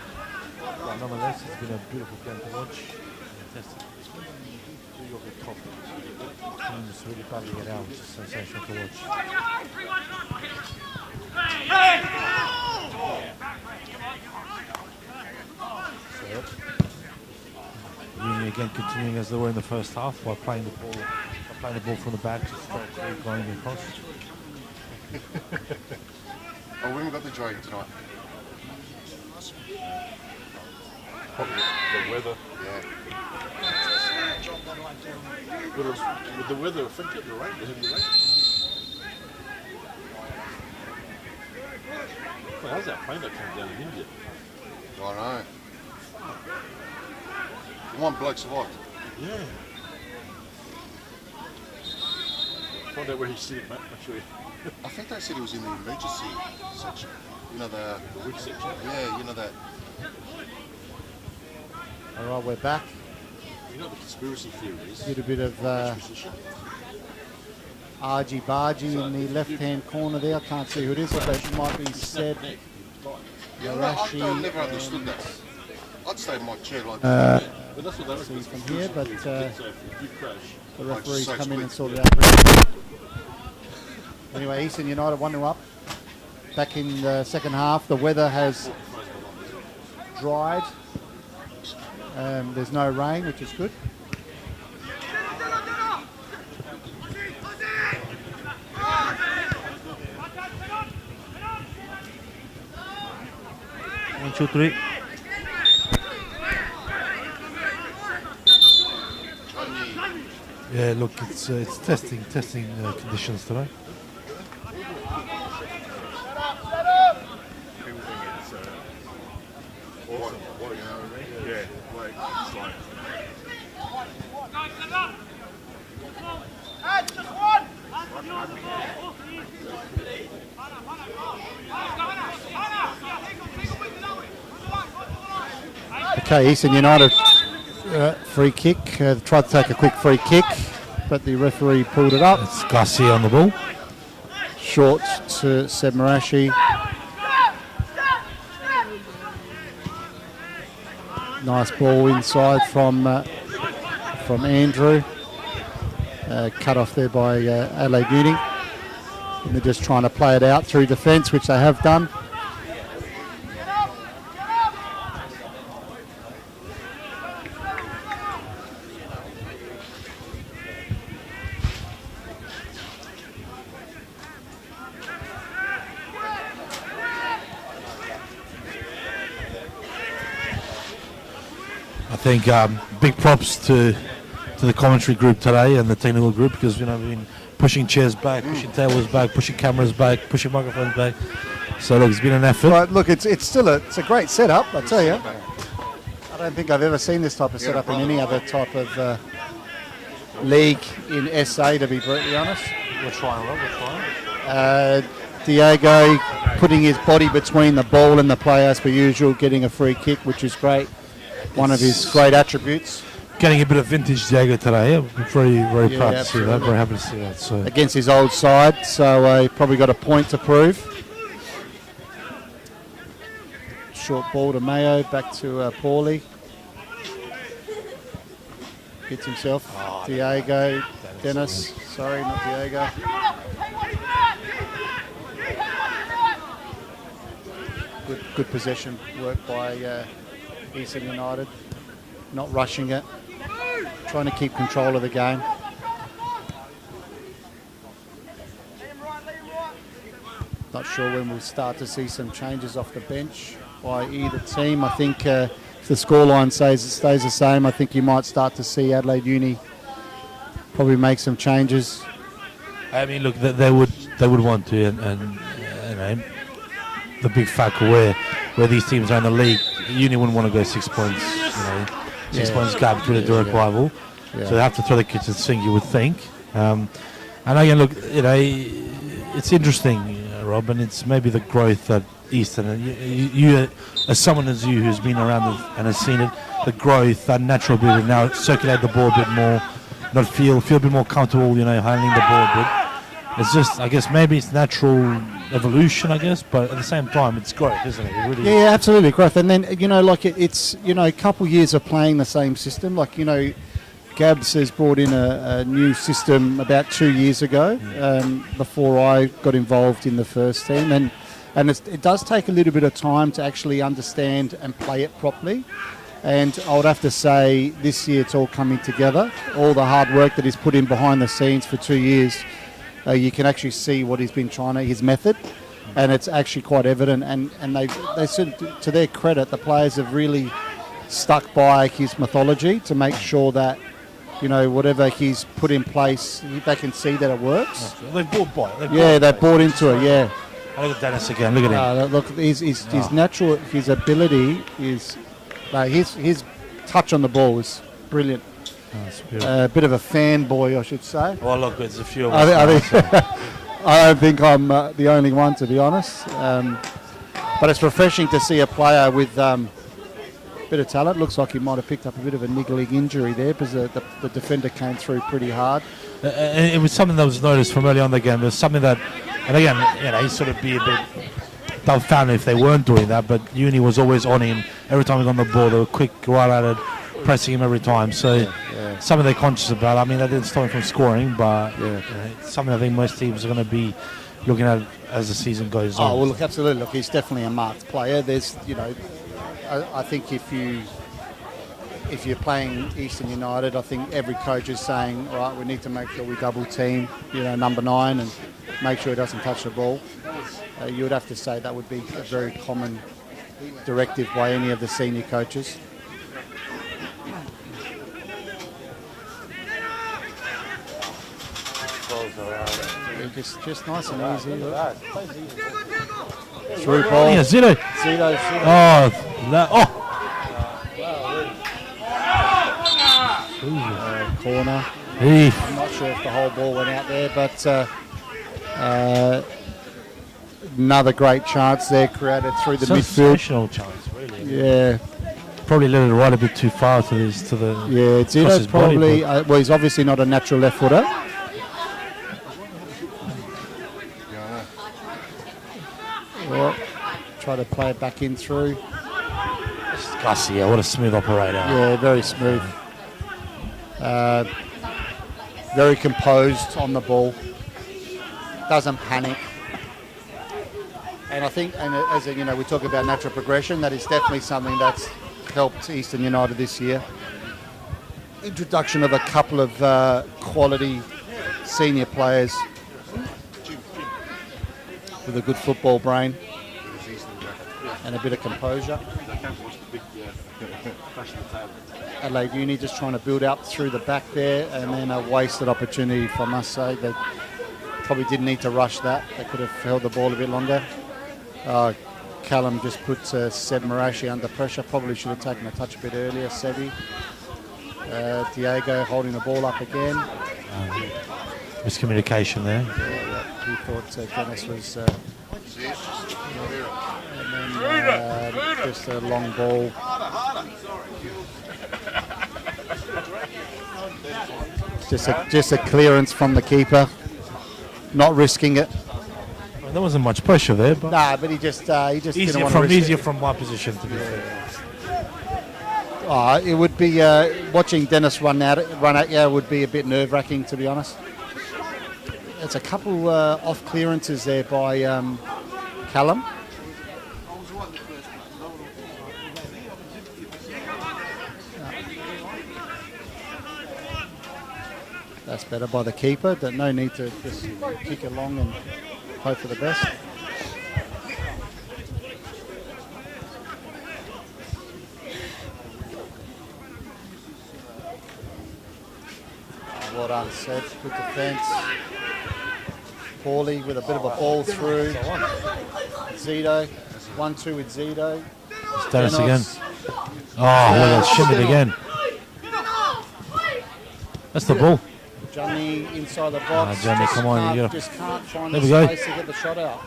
But nonetheless, it's been a beautiful game to watch. Fantastic. Three of the top teams really battling it out, which is sensational to watch. So, Uni again continuing as they were in the first half by playing the ball from the back, just going across.
Oh, we haven't got the dragon tonight.
The weather.
Yeah.
Would the weather affect it, the rain, the heavy rain? Well, how's that plane that came down in India?
I know. One bloke survived.
Yeah. Find out where he's sitting, mate. Make sure
I think they said he was in the emergency section. You know, the
which section?
Yeah, you know that.
All right, we're back.
You know the conspiracy theories.
Did a bit of argy-bargy in the left-hand corner there. I can't see who it is, but it might be said.
I've never understood that. I'd stay in my chair like
but that's what they
see from here, but
if you crash,
the referee's come in and sorted it out. Anyway, Eastern United 1-0 up. Back in the second half, the weather has dried. There's no rain, which is good.
One, two, three.
Yeah, look, it's testing conditions today.
yeah, like it's like.
Okay, Eastern United free kick. Tried to take a quick free kick, but the referee pulled it up.
It's Garcia on the ball.
Short to Seb Marashi. Nice ball inside from Andrew. Cut off there by Adelaide Uni. And they're just trying to play it out through defence, which they have done.
I think big props to the commentary group today and the technical group, because we've been pushing chairs back, pushing tables back, pushing cameras back, pushing microphones back. So look, it's been an effort.
Right, look, it's still a great setup, I tell you. I don't think I've ever seen this type of setup in any other type of league in SA, to be brutally honest.
We're trying, Rob, we're trying.
Diego putting his body between the ball and the player as per usual, getting a free kick, which is great. One of his great attributes.
Getting a bit of vintage Diego today. I'm very, very proud to see that. Very happy to see that. So
against his old side, so he probably got a point to prove. Short ball to Mayo, back to Paulie. Hits himself. Diego, Dennis. Sorry, not Diego. Good possession work by Eastern United. Not rushing it. Trying to keep control of the game. Not sure when we'll start to see some changes off the bench by either team. I think if the scoreline stays the same, I think you might start to see Adelaide Uni probably make some changes.
I mean, look, they would want to, and you know, the big factor where these teams are in the league, Uni wouldn't want to go 6 points, 6 points gap between a direct rival. Yeah. So they have to throw the kitchen sink, you would think. And again, look, it's interesting, Rob, and it's maybe the growth that Eastern, and you as someone as you who's been around and has seen it, the growth, that natural ability now circulate the ball a bit more, not feel a bit more comfortable, handling the ball a bit.
it's just, I guess, maybe it's natural evolution, I guess, but at the same time, it's growth, isn't it? It really
Yeah, absolutely, growth. And then, like it's, a couple years of playing the same system. Like, Gabs has brought in a new system about 2 years ago, before I got involved in the first team. And it does take a little bit of time to actually understand and play it properly. And I would have to say this year it's all coming together. All the hard work that he's put in behind the scenes for 2 years, you can actually see what he's been trying to, his method, and it's actually quite evident. And they said, to their credit, the players have really stuck by his methodology to make sure that, whatever he's put in place, they can see that it works.
They've bought by it.
They bought into it, yeah.
Look at Dennis again, look at him.
Look, his natural, his ability is, his touch on the ball is brilliant. A bit of a fanboy, I should say.
Well, look, there's a few of us.
I don't think I'm the only one, to be honest. But it's refreshing to see a player with a bit of talent. Looks like he might have picked up a bit of a niggling injury there because the defender came through pretty hard.
It was something that was noticed from early on in the game. It was something that, and again, he'd sort of be a bit dumbfounded if they weren't doing that, but Uni was always on him. Every time he got on the ball, they were quick, right at it, pressing him every time. So something they're conscious about. I mean, that didn't stop him from scoring, but it's something I think most teams are going to be looking at as the season goes on.
Oh, well, look, absolutely. Look, he's definitely a marked player. There's, I think if you're playing Eastern United, I think every coach is saying, all right, we need to make sure we double team, number 9 and make sure he doesn't touch the ball. You would have to say that would be a very common directive by any of the senior coaches. Just nice and easy. Through ball.
Yeah, Zito.
Corner. I'm not sure if the whole ball went out there, but another great chance there created through the midfield.
Sensational chance, really.
Yeah.
Probably let it right a bit too far to the.
Yeah, Zito's probably. Well, he's obviously not a natural left footer. Well, try to play it back in through.
Garcia, what a smooth operator.
Yeah, very smooth. Very composed on the ball. Doesn't panic. And I think, as we talk about natural progression, that is definitely something that's helped Eastern United this year. Introduction of a couple of quality senior players with a good football brain and a bit of composure. Adelaide Uni just trying to build up through the back there, and then a wasted opportunity from us. So they probably didn't need to rush that. They could have held the ball a bit longer. Callum just put Seb Marashi under pressure. Probably should have taken a touch a bit earlier, Sebi. Diego holding the ball up again.
Miscommunication there.
Yeah, he thought Dennis was... and then just a long ball. Just a clearance from the keeper. Not risking it.
Well, there wasn't much pressure there, but
but he just didn't want to risk
easier
it.
from my position, to be fair.
It would be watching Dennis run out. Would be a bit nerve-wracking, to be honest. It's a couple off clearances there by Callum. That's better by the keeper. No need to just kick along and hope for the best. Well done, Seb. Good defence. Paulie with a bit of a ball through. Zito. 1-2 with Zito.
It's Dennis again. Well, shimmied again. That's the ball.
Johnny inside the box.
Johnny, come on.
Just can't find
there
the
we go.
space to get the shot out.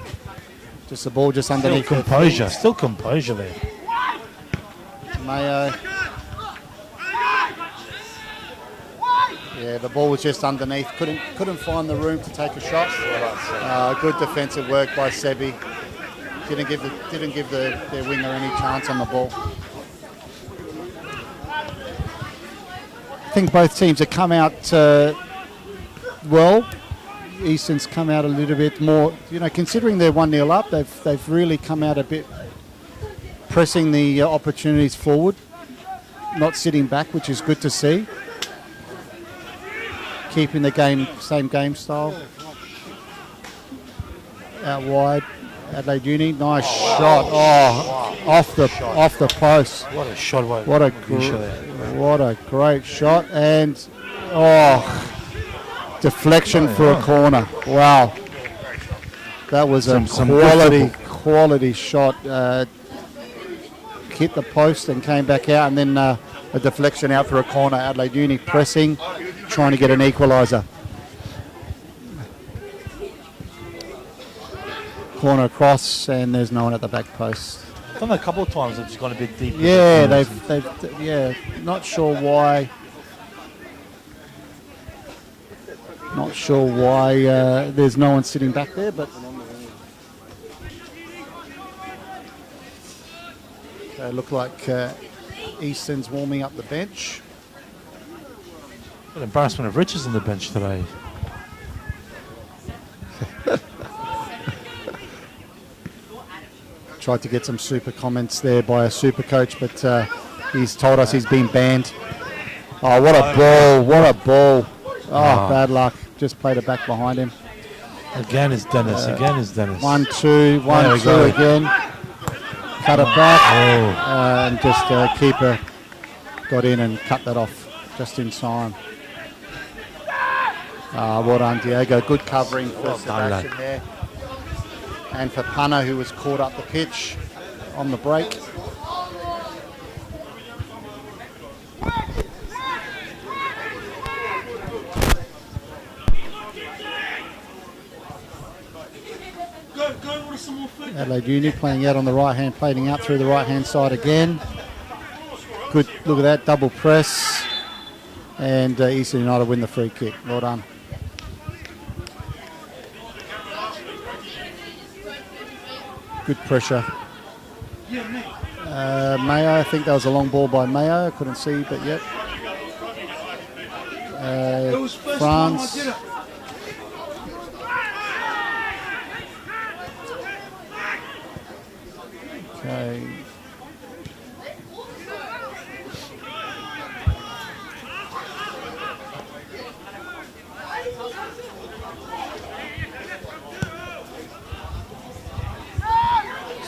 Just the ball just underneath.
Still composure there.
Mayo. Yeah, the ball was just underneath. Couldn't find the room to take a shot. Good defensive work by Sebi. Didn't give their winger any chance on the ball. I think both teams have come out well. Eastern's come out a little bit more, considering they're 1-0 up, they've really come out a bit pressing the opportunities forward, not sitting back, which is good to see. Keeping the same game style. Out wide, Adelaide Uni, nice shot. Oh, off the post.
What a shot!
What a great shot, and deflection for a corner. Wow, that was a quality shot. Hit the post and came back out, and then a deflection out for a corner. Adelaide Uni pressing, trying to get an equaliser. Corner across, and there's no one at the back post.
I've done that a couple of times. They've just gone a bit deep.
Yeah, they've not sure why. Not sure why there's no one sitting back there, but they look like Easton's warming up the bench.
What an embarrassment of riches on the bench today.
Tried to get some super comments there by a super coach, but he's told us he's been banned. Oh, what a ball! What a ball! Oh, bad luck. Just played it back behind him.
Again is Dennis.
1-2, 1-2 again. Cut it back, and just keeper got in and cut that off just in time. Well done, Diego. Good covering for Sebastian there. And for Punna, who was caught up the pitch on the break. Adelaide Uni playing out on the right hand, playing out through the right hand side again. Good, look at that, double press. And Eastern United win the free kick. Well done. Good pressure. Mayo, I think that was a long ball by Mayo. I couldn't see, but yep. France. Okay.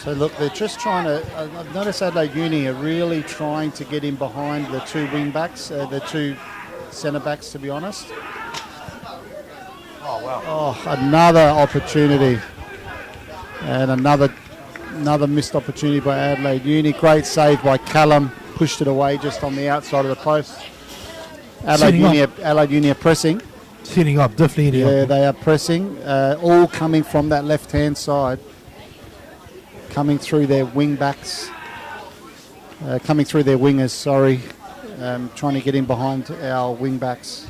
So look, they're just trying to. I've noticed Adelaide Uni are really trying to get in behind the two wing backs, the two centre backs. To be honest.
Oh wow!
Oh, another opportunity, and another missed opportunity by Adelaide Uni. Great save by Callum. Pushed it away just on the outside of the post. Adelaide Uni are pressing.
Hitting up, definitely hitting up.
Yeah, they are pressing. All coming from that left-hand side. Coming through their wing backs. Coming through their wingers, sorry. Trying to get in behind our wing backs.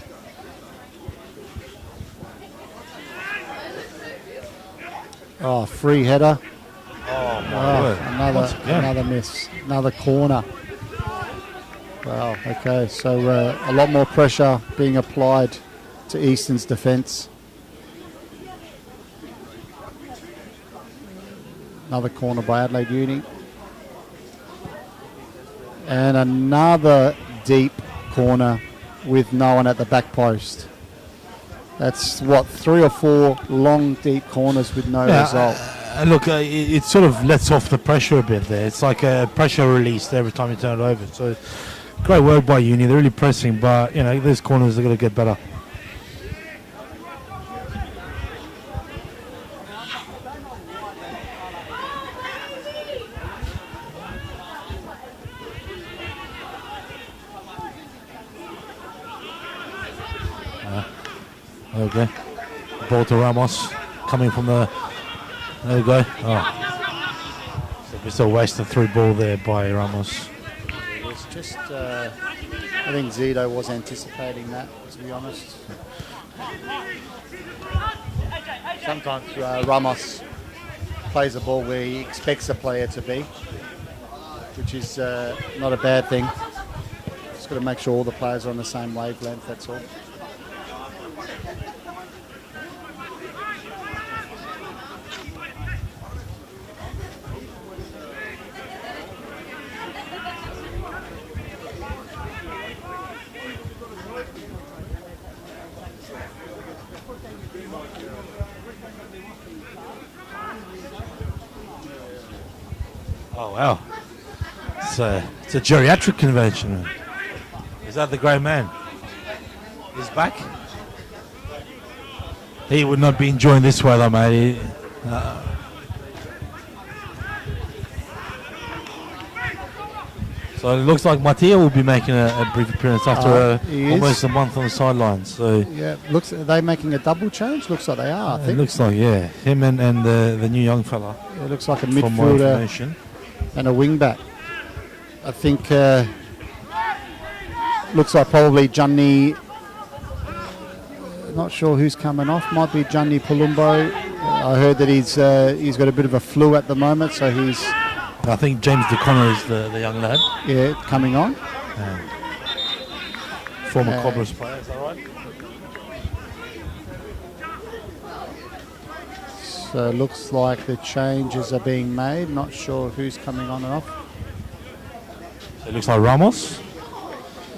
Oh, free header. Another miss. Another corner. Wow, okay. So a lot more pressure being applied to Eastern's defence. Another corner by Adelaide Uni. And another deep corner with no one at the back post. That's what, 3 or 4 long deep corners with no result.
Look, it sort of lets off the pressure a bit there. It's like a pressure release every time you turn it over. So great work by Uni. They're really pressing, but these corners are going to get better. Okay, ball to Ramos, coming from the. There you go. Oh, so we still wasted through ball there by Ramos.
was just, I think Zito was anticipating that, to be honest. Sometimes Ramos plays a ball where he expects a player to be, which is not a bad thing. Just got to make sure all the players are on the same wavelength, that's all.
Oh wow! It's a geriatric convention. Is that the great man? He's back. He would not be enjoying this weather, mate. So it looks like Mattia will be making a brief appearance after almost a month on the sidelines. So
yeah, are they making a double change? Looks like they are. I think
it looks like him and the new young fella.
It looks like a midfielder and a wing back. I think looks like probably Gianni. Not sure who's coming off. Might be Gianni Palumbo. I heard that he's got a bit of a flu at the moment, so he's.
I think James DeConnor is the young lad.
Yeah, coming on.
Former Cobras player, is that right?
So it looks like the changes are being made. Not sure who's coming on and off.
So it looks like Ramos.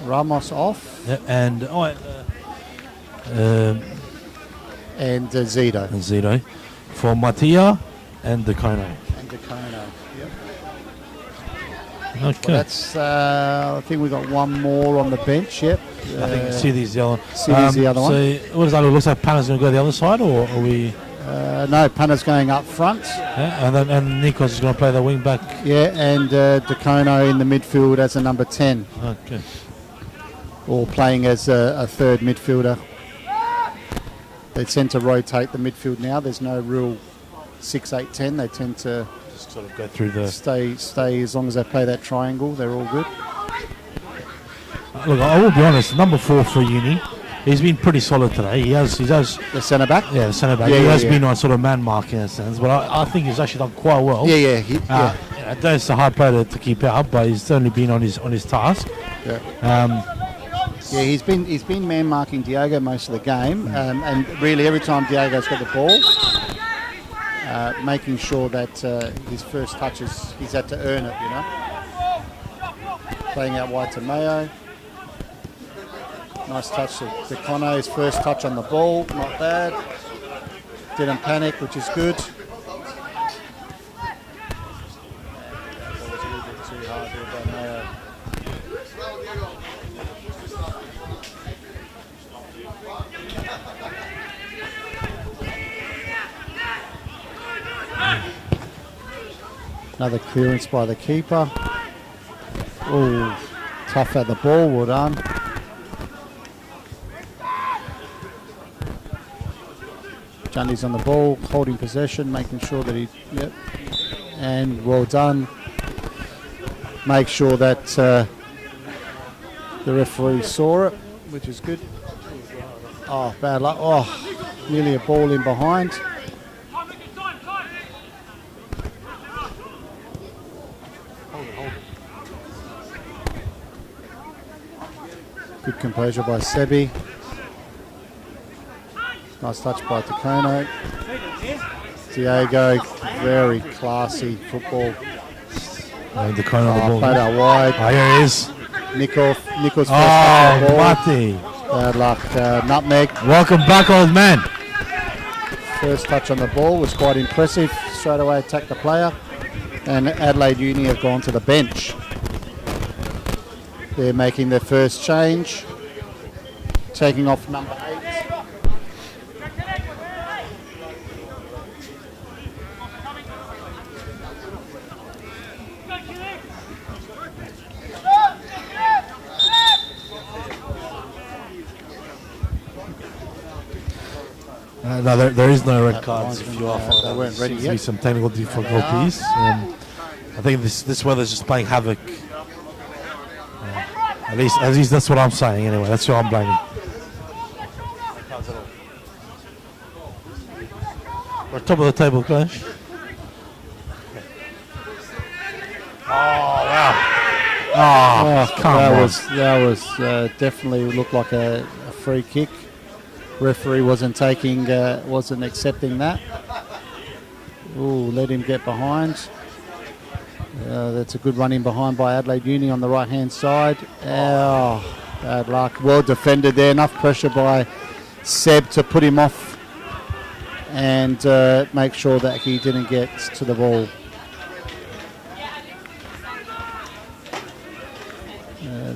Ramos off.
Yeah, and
Zito.
And Zito. For Mattia and DeConnor.
Yep.
Okay.
Well, that's. I think we got one more on the bench. Yep.
I think you see these the other.
The other one.
So what does that look? Looks like Panna's going to go the other side, or are we?
No, Panna's going up front.
Yeah, and Nikos is going to play the wing back.
Yeah, and DeCono in the midfield as a number 10.
Okay.
Or playing as a third midfielder. They tend to rotate the midfield now. There's no real 6, 8, 10. They tend to
just sort of go through the
stay as long as they play that triangle. They're all good.
Look, I will be honest. Number 4 for Uni. He's been pretty solid today. He has
the centre back.
Yeah, the centre back. He has been on sort of man marking in a sense, but I think he's actually done quite well. That's a hard player to keep out, but he's certainly been on his task.
He's been man marking Diogo most of the game, and really every time Diogo's got the ball, making sure that his first touches he's had to earn it. You know, playing out wide to Mayo. Nice touch to Kono's first touch on the ball, not bad. Didn't panic, which is good. Another clearance by the keeper. Oh, tough at the ball, well done. Johnny's on the ball, holding possession, making sure that and well done. Make sure that the referee saw it, which is good. Oh, bad luck. Oh, nearly a ball in behind. Good composure by Sebi. Nice touch by Takono. Diego, very classy football.
Takono on the ball.
Played out wide.
Here he is.
Nichols first
Mati.
Bad luck. Nutmeg.
Welcome back, old man.
First touch on the ball was quite impressive. Straight away attacked the player. And Adelaide Uni have gone to the bench. They're making their first change. Taking off number 8.
No, there is no red cards if you are for
they weren't ready
yet.
yet.
Be some technical difficulties. I think this weather's just playing havoc At least that's what I'm saying anyway. That's who I'm blaming. We're top of the table, Clash. Oh wow! Oh, come on.
That was definitely looked like a free kick. Referee wasn't accepting that. Ooh, let him get behind. That's a good run in behind by Adelaide Uni on the right hand side. Oh, bad luck. Well defended there. Enough pressure by Seb to put him off and make sure that he didn't get to the ball.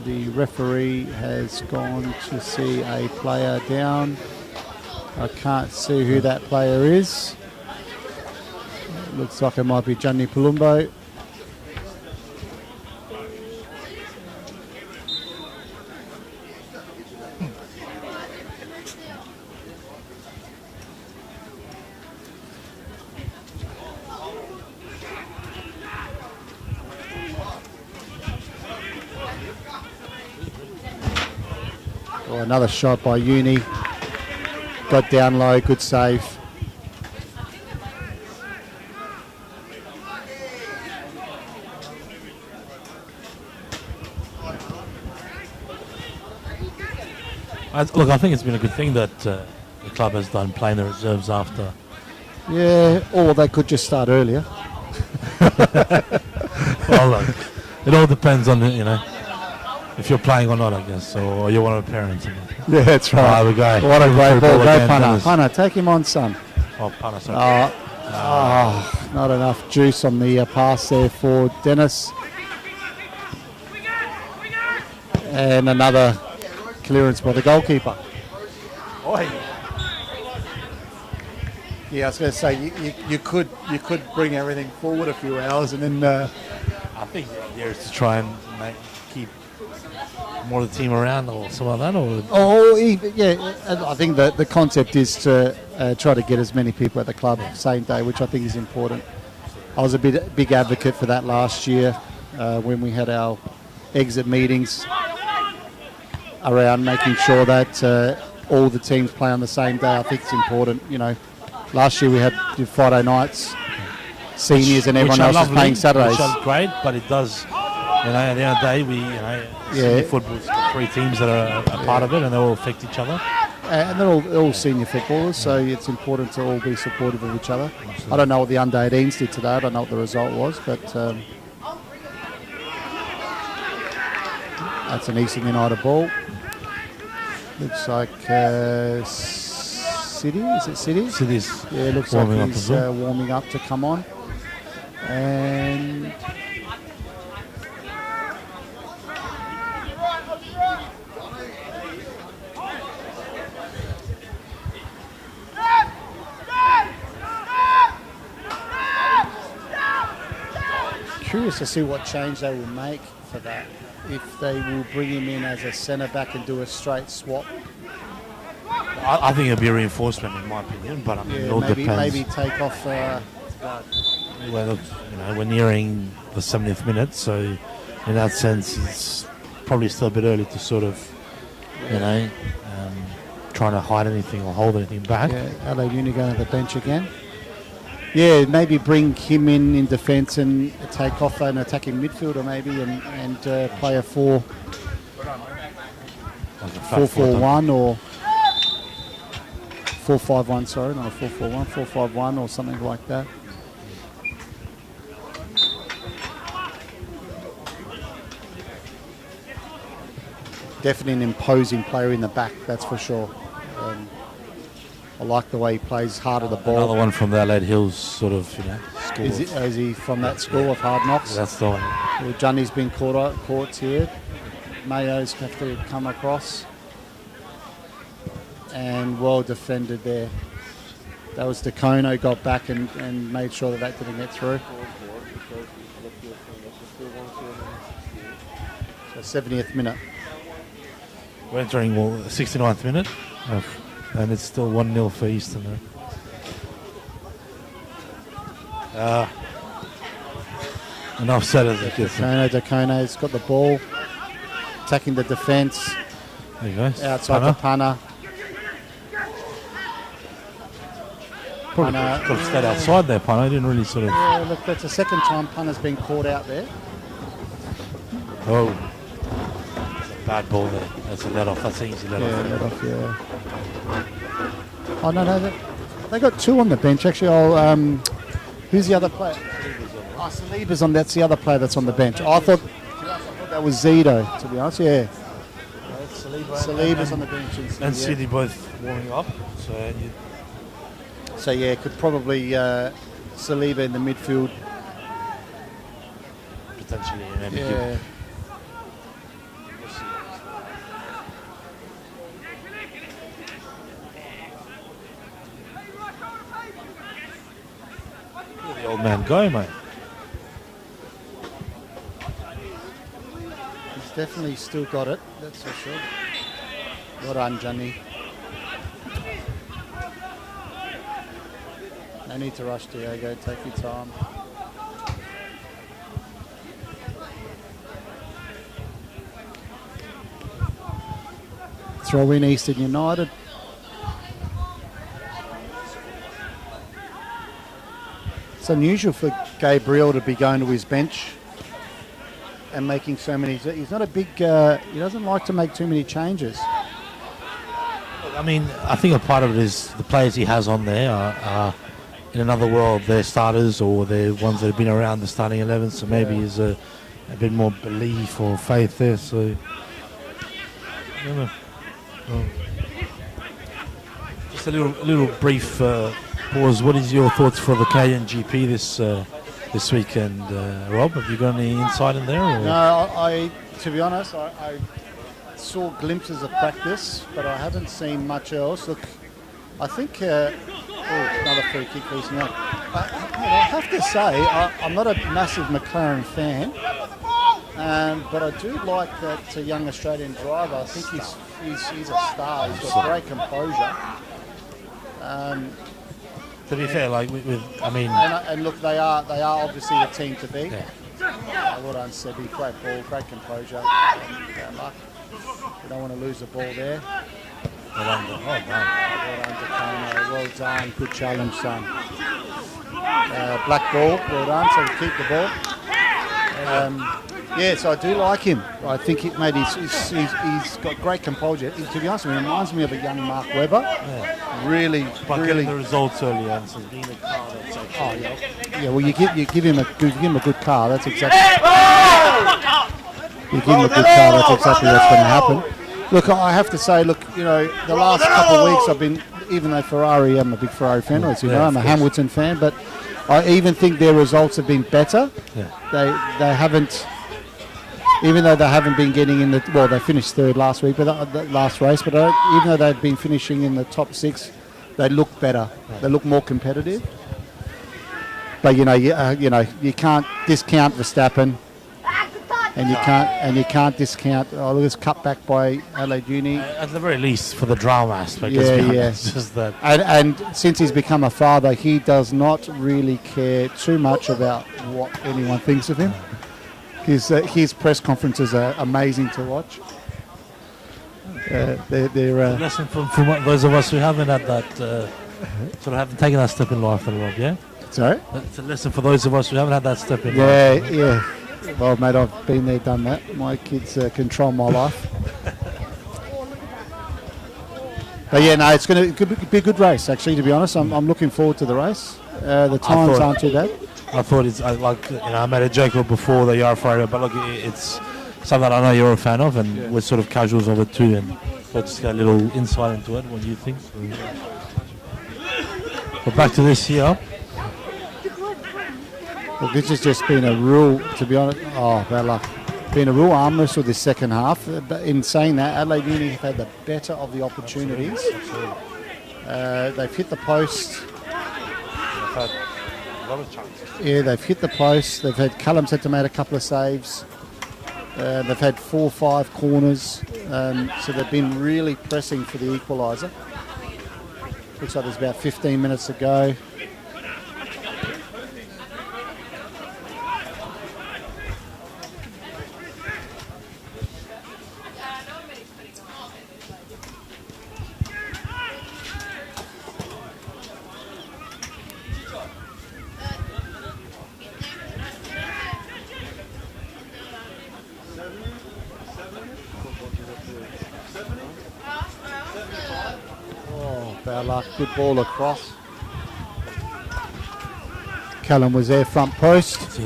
The referee has gone to see a player down. I can't see who that player is. Looks like it might be Gianni Palumbo. Oh, another shot by Uni. Got down low, good save.
Look, I think it's been a good thing that the club has done playing the reserves after.
Yeah, or they could just start earlier.
Well, look, it all depends on if you're playing or not, I guess, or you're one of the parents.
Yeah, that's right.
Oh, the guy.
What a great ball. Go Punter. Punter, take him on, son.
Oh, Punter, sorry.
Not enough juice on the pass there for Dennis. And another clearance by the goalkeeper. Yeah, I was going to say you could bring everything forward a few hours and then.
I think the idea is to try and keep more of the team around or something like that.
I think that the concept is to try to get as many people at the club same day, which I think is important. I was a big advocate for that last year when we had our exit meetings around making sure that all the teams play on the same day. I think it's important. Last year we had Friday nights, seniors and everyone else was playing Saturdays.
Which is great, but it does. At the end of the day, senior football's got 3 teams that are a part of it, and they all affect each other.
And they're all senior footballers, so it's important to all be supportive of each other. Absolutely. I don't know what the under-18s did today. I don't know what the result was, but that's an Eastern United ball. Looks like City. Is it City?
City's
yeah, looks like he's warming up to come on. And curious to see what change they will make for that. If they will bring him in as a centre back and do a straight swap.
I think it'll be a reinforcement in my opinion, but it all depends.
Maybe take off.
We're nearing the 70th minute, so in that sense, it's probably still a bit early to sort of, trying to hide anything or hold anything back.
Yeah, Adelaide Uni going to the bench again. Yeah, maybe bring him in defence and take off an attacking midfielder maybe and play a 4-4-1 or 4-5-1, sorry, not a 4-4-1, 4-5-1 or something like that. Definitely an imposing player in the back, that's for sure. I like the way he plays hard at the ball.
Another one from the Adelaide Hills sort of, school.
Is he from that school of hard knocks?
That's the one.
Well, Johnny's been caught here. Mayo's have to come across. And well defended there. That was Decono, got back and made sure that didn't get through. So 70th minute.
We're entering the 69th minute. And it's still 1-0 for Eastern. Enough said as it gets.
Decono's got the ball. attacking the defence.
There you go.
Outside the punter.
Probably could have stayed outside there, punter. He didn't really sort of...
Yeah, look, that's the second time punter's been caught out there.
Oh. That's a bad ball there. That's a let-off. That's an easy let-off.
Yeah, let-off, yeah. Oh, no, they got two on the bench, actually. Who's the other player? Oh, Saliba's on. That's the other player that's on the bench. I thought that was Zito, to be honest, yeah. Saliba's on the bench.
And City both warming up.
So yeah, could probably Saliba in the midfield.
Potentially, maybe.
Yeah.
The old man go, mate.
He's definitely still got it, that's for sure. Well done, Johnny. No need to rush, Diego. Take your time. Throw in Eastern United. It's unusual for Gabriel to be going to his bench and making so many. He's not a big. He doesn't like to make too many changes.
I mean, I think a part of it is the players he has on there are in another world, they're starters or they're ones that have been around the starting 11. So maybe there's a bit more belief or faith there. So I don't know. Just a little brief pause. What is your thoughts for the Canadian GP this weekend, Rob? Have you got any insight in there? Or?
No, I to be honest, I saw glimpses of practice, but I haven't seen much else. Look, I think another free kick recently. I have to say, I'm not a massive McLaren fan, but I do like that young Australian driver. I think he's a star. He's got great composure.
To be fair, like I mean,
and look, they are obviously the team to beat.
Yeah.
Well done, Sebi. Great ball, great composure. Luck. We don't want to lose the ball there.
Well done,
Well done, good challenge, son. Black ball, well done, so we keep the ball. So I do like him. I think he's got great composure. To be honest with you, he reminds me of a young Mark Webber. Yeah. Really.
The results early on, so being a car that's actually...
Yeah, well, you give him a good car, that's exactly... You give him a good car, that's exactly what's going to happen. Look, I have to say, the last couple of weeks I've been, even though Ferrari, I'm a big Ferrari fan, as you know, I'm a Hamilton fan, but I even think their results have been better.
Yeah.
They haven't, even though they haven't been getting in the, well, they finished third last week, but the last race, but even though they've been finishing in the top 6, they look better. Yeah. They look more competitive. But you can't discount Verstappen. And you can't discount. Oh, look, it's cut back by Adelaide Uni.
At the very least, for the drama aspect.
Yes.
Just that.
And since he's become a father, he does not really care too much about what anyone thinks of him. His press conferences are amazing to watch. They're
a lesson from those of us who haven't had that sort of haven't taken that step in life, Rob. Yeah.
Sorry.
It's a lesson for those of us who haven't had that step in
life.
life.
Yeah. Well, mate, I've been there, done that. My kids control my life. But yeah, no, it's going to be a good race, actually, to be honest. I'm looking forward to the race. The times aren't too bad.
I thought it's I made a joke before that you're afraid of, but look, it's something that I know you're a fan of, and we're sort of casuals of it too, and let's just get a little insight into it. What do you think? But back to this here.
Well, this has just been a real, to be honest, been a real arm wrestle this second half. But in saying that, Adelaide Uni have had the better of the opportunities. They've hit the post.
They've had a lot of chances.
Yeah, they've hit the post. They've had Callum's had to make a couple of saves. They've had 4 or 5 corners. So they've been really pressing for the equaliser. Looks like there's about 15 minutes to go. Oh, bad luck. Good ball across. Callum was there, front post.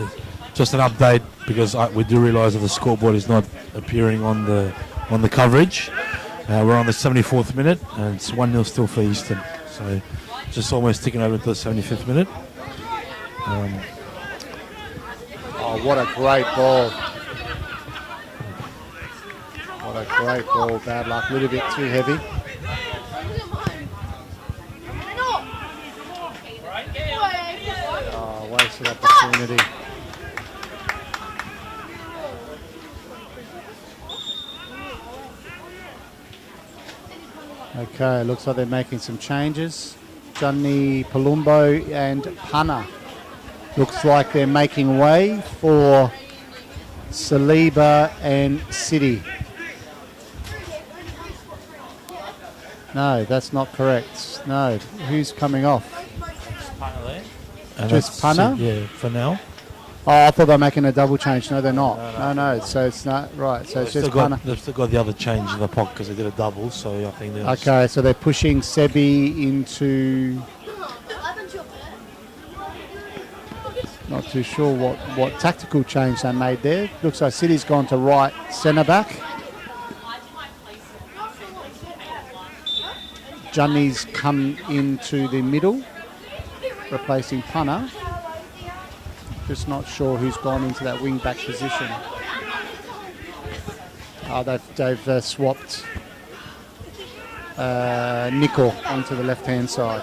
Just an update because we do realise that the scoreboard is not appearing on the coverage. We're on the 74th minute and it's 1-0 still for Eastern. So just almost ticking over to the 75th minute.
Oh, what a great ball. What a great ball. Bad luck. A little bit too heavy. Oh, wasted opportunity. Okay, looks like they're making some changes. Johnny Palumbo and Punna. Looks like they're making way for Saliba and City. No, that's not correct. No, who's coming off? Just Punna?
Yeah, for now.
Oh, I thought they were making a double change. No, they're not. No. So it's not right. So it's just Punna.
They've still got the other change in the pocket because they did a double. So I think they're
Okay, so they're pushing Sebi into. Not too sure what tactical change they made there. Looks like City's gone to right centre back. Johnny's come into the middle, replacing Punna. Just not sure who's gone into that wing back position. Oh, they've swapped Nickel onto the left hand side.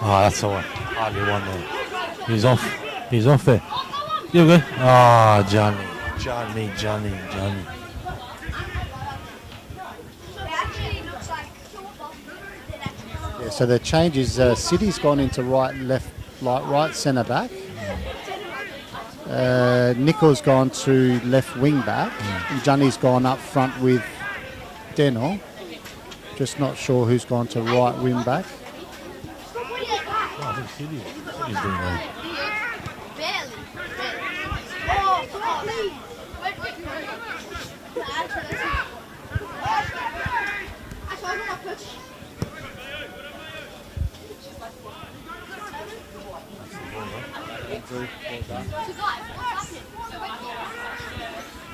Oh, that's the one. Hardly one there. He's off. He's off there. Here we go. Ah, Johnny.
Yeah, so the change is City's gone into right centre back. Nickel's gone to left wing back. And Johnny's gone up front with Denno. Just not sure who's gone to right wing back.
I think City's doing that.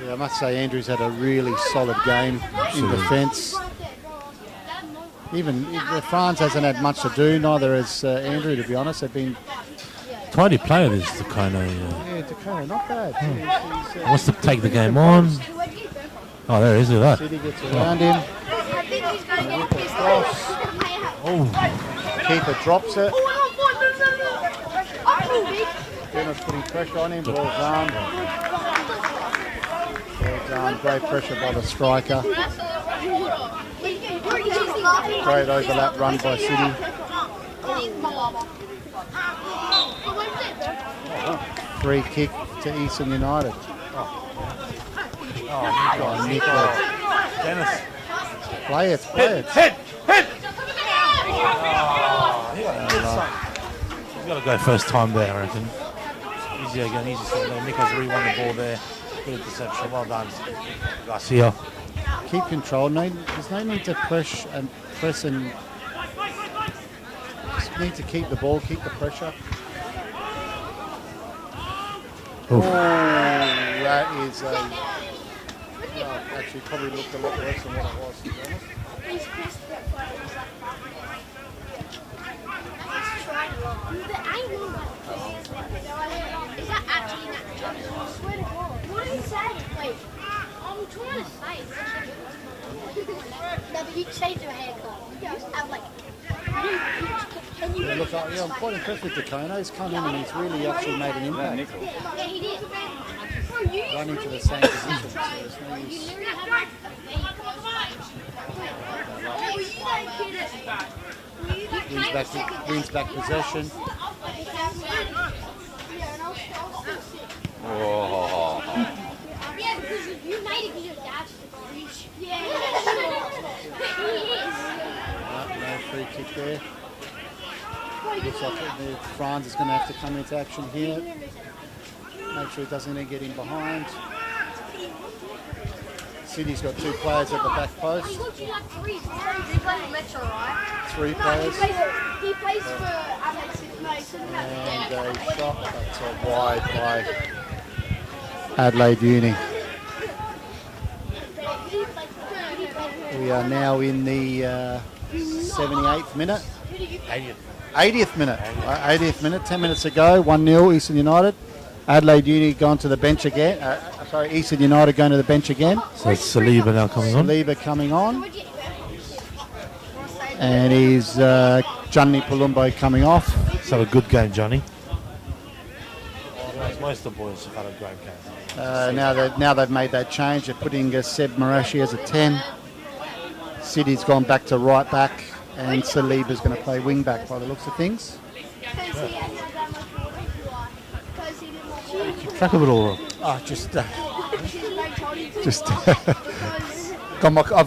Yeah, I must say Andrew's had a really solid game in defence. Even France hasn't had much to do, neither has Andrew, to be honest. They've been...
Tidy player, this Takano.
Yeah, Takano, not bad. He's,
wants to take the game on. Oh, there he is, look at that.
City gets around him.
Oh.
Keeper drops it. Dennis putting pressure on him. Ball down. Ball down. Great pressure by the striker. Great overlap run by City. Free kick to Eastern United. Oh, Nico.
Dennis.
Play it.
Hit! He's got to go first time there, I reckon. Easy again, easy. So Nico's really won the ball there. Good interception. Well done, Garcia.
Keep control. There's no need to press and just need to keep the ball, keep the pressure.
Oof.
Oh, that is actually probably looked a lot worse than what it was, to be honest.
Is that actually natural? I swear to God. What did he say? Wait, I'm trying to say. No, but you changed your haircut. You just have like. Can you?
Look, I'm quite impressed with Takano. He's come in and he's really actually made an impact.
Yeah, he did.
Running to the same position. So there's no use. Wins back possession.
Whoa.
Yeah, because you made it because your dad's the coach. Yeah, he is.
free kick there. Looks like Franz is going to have to come into action here. Make sure he doesn't get in behind. Sydney's got 2 players at the back post.
He plays for Metro, right?
3 players.
He plays for
And a shot that's wide by Adelaide Uni. We are now in the 78th minute. 80th minute. 80th minute, 10 minutes ago, 1-0 Eastern United. Adelaide Uni gone to the bench again. Eastern United going to the bench again.
So it's Saliba now coming on.
Saliba coming on. And he's Johnny Palumbo coming off.
He's had a good game, Johnny. Most of the boys have had a great game.
Now they've made that change. They're putting Seb Marashi as a 10. City's gone back to right back, and Saliba's going to play wing back by the looks of things.
Keep track of it all.
I've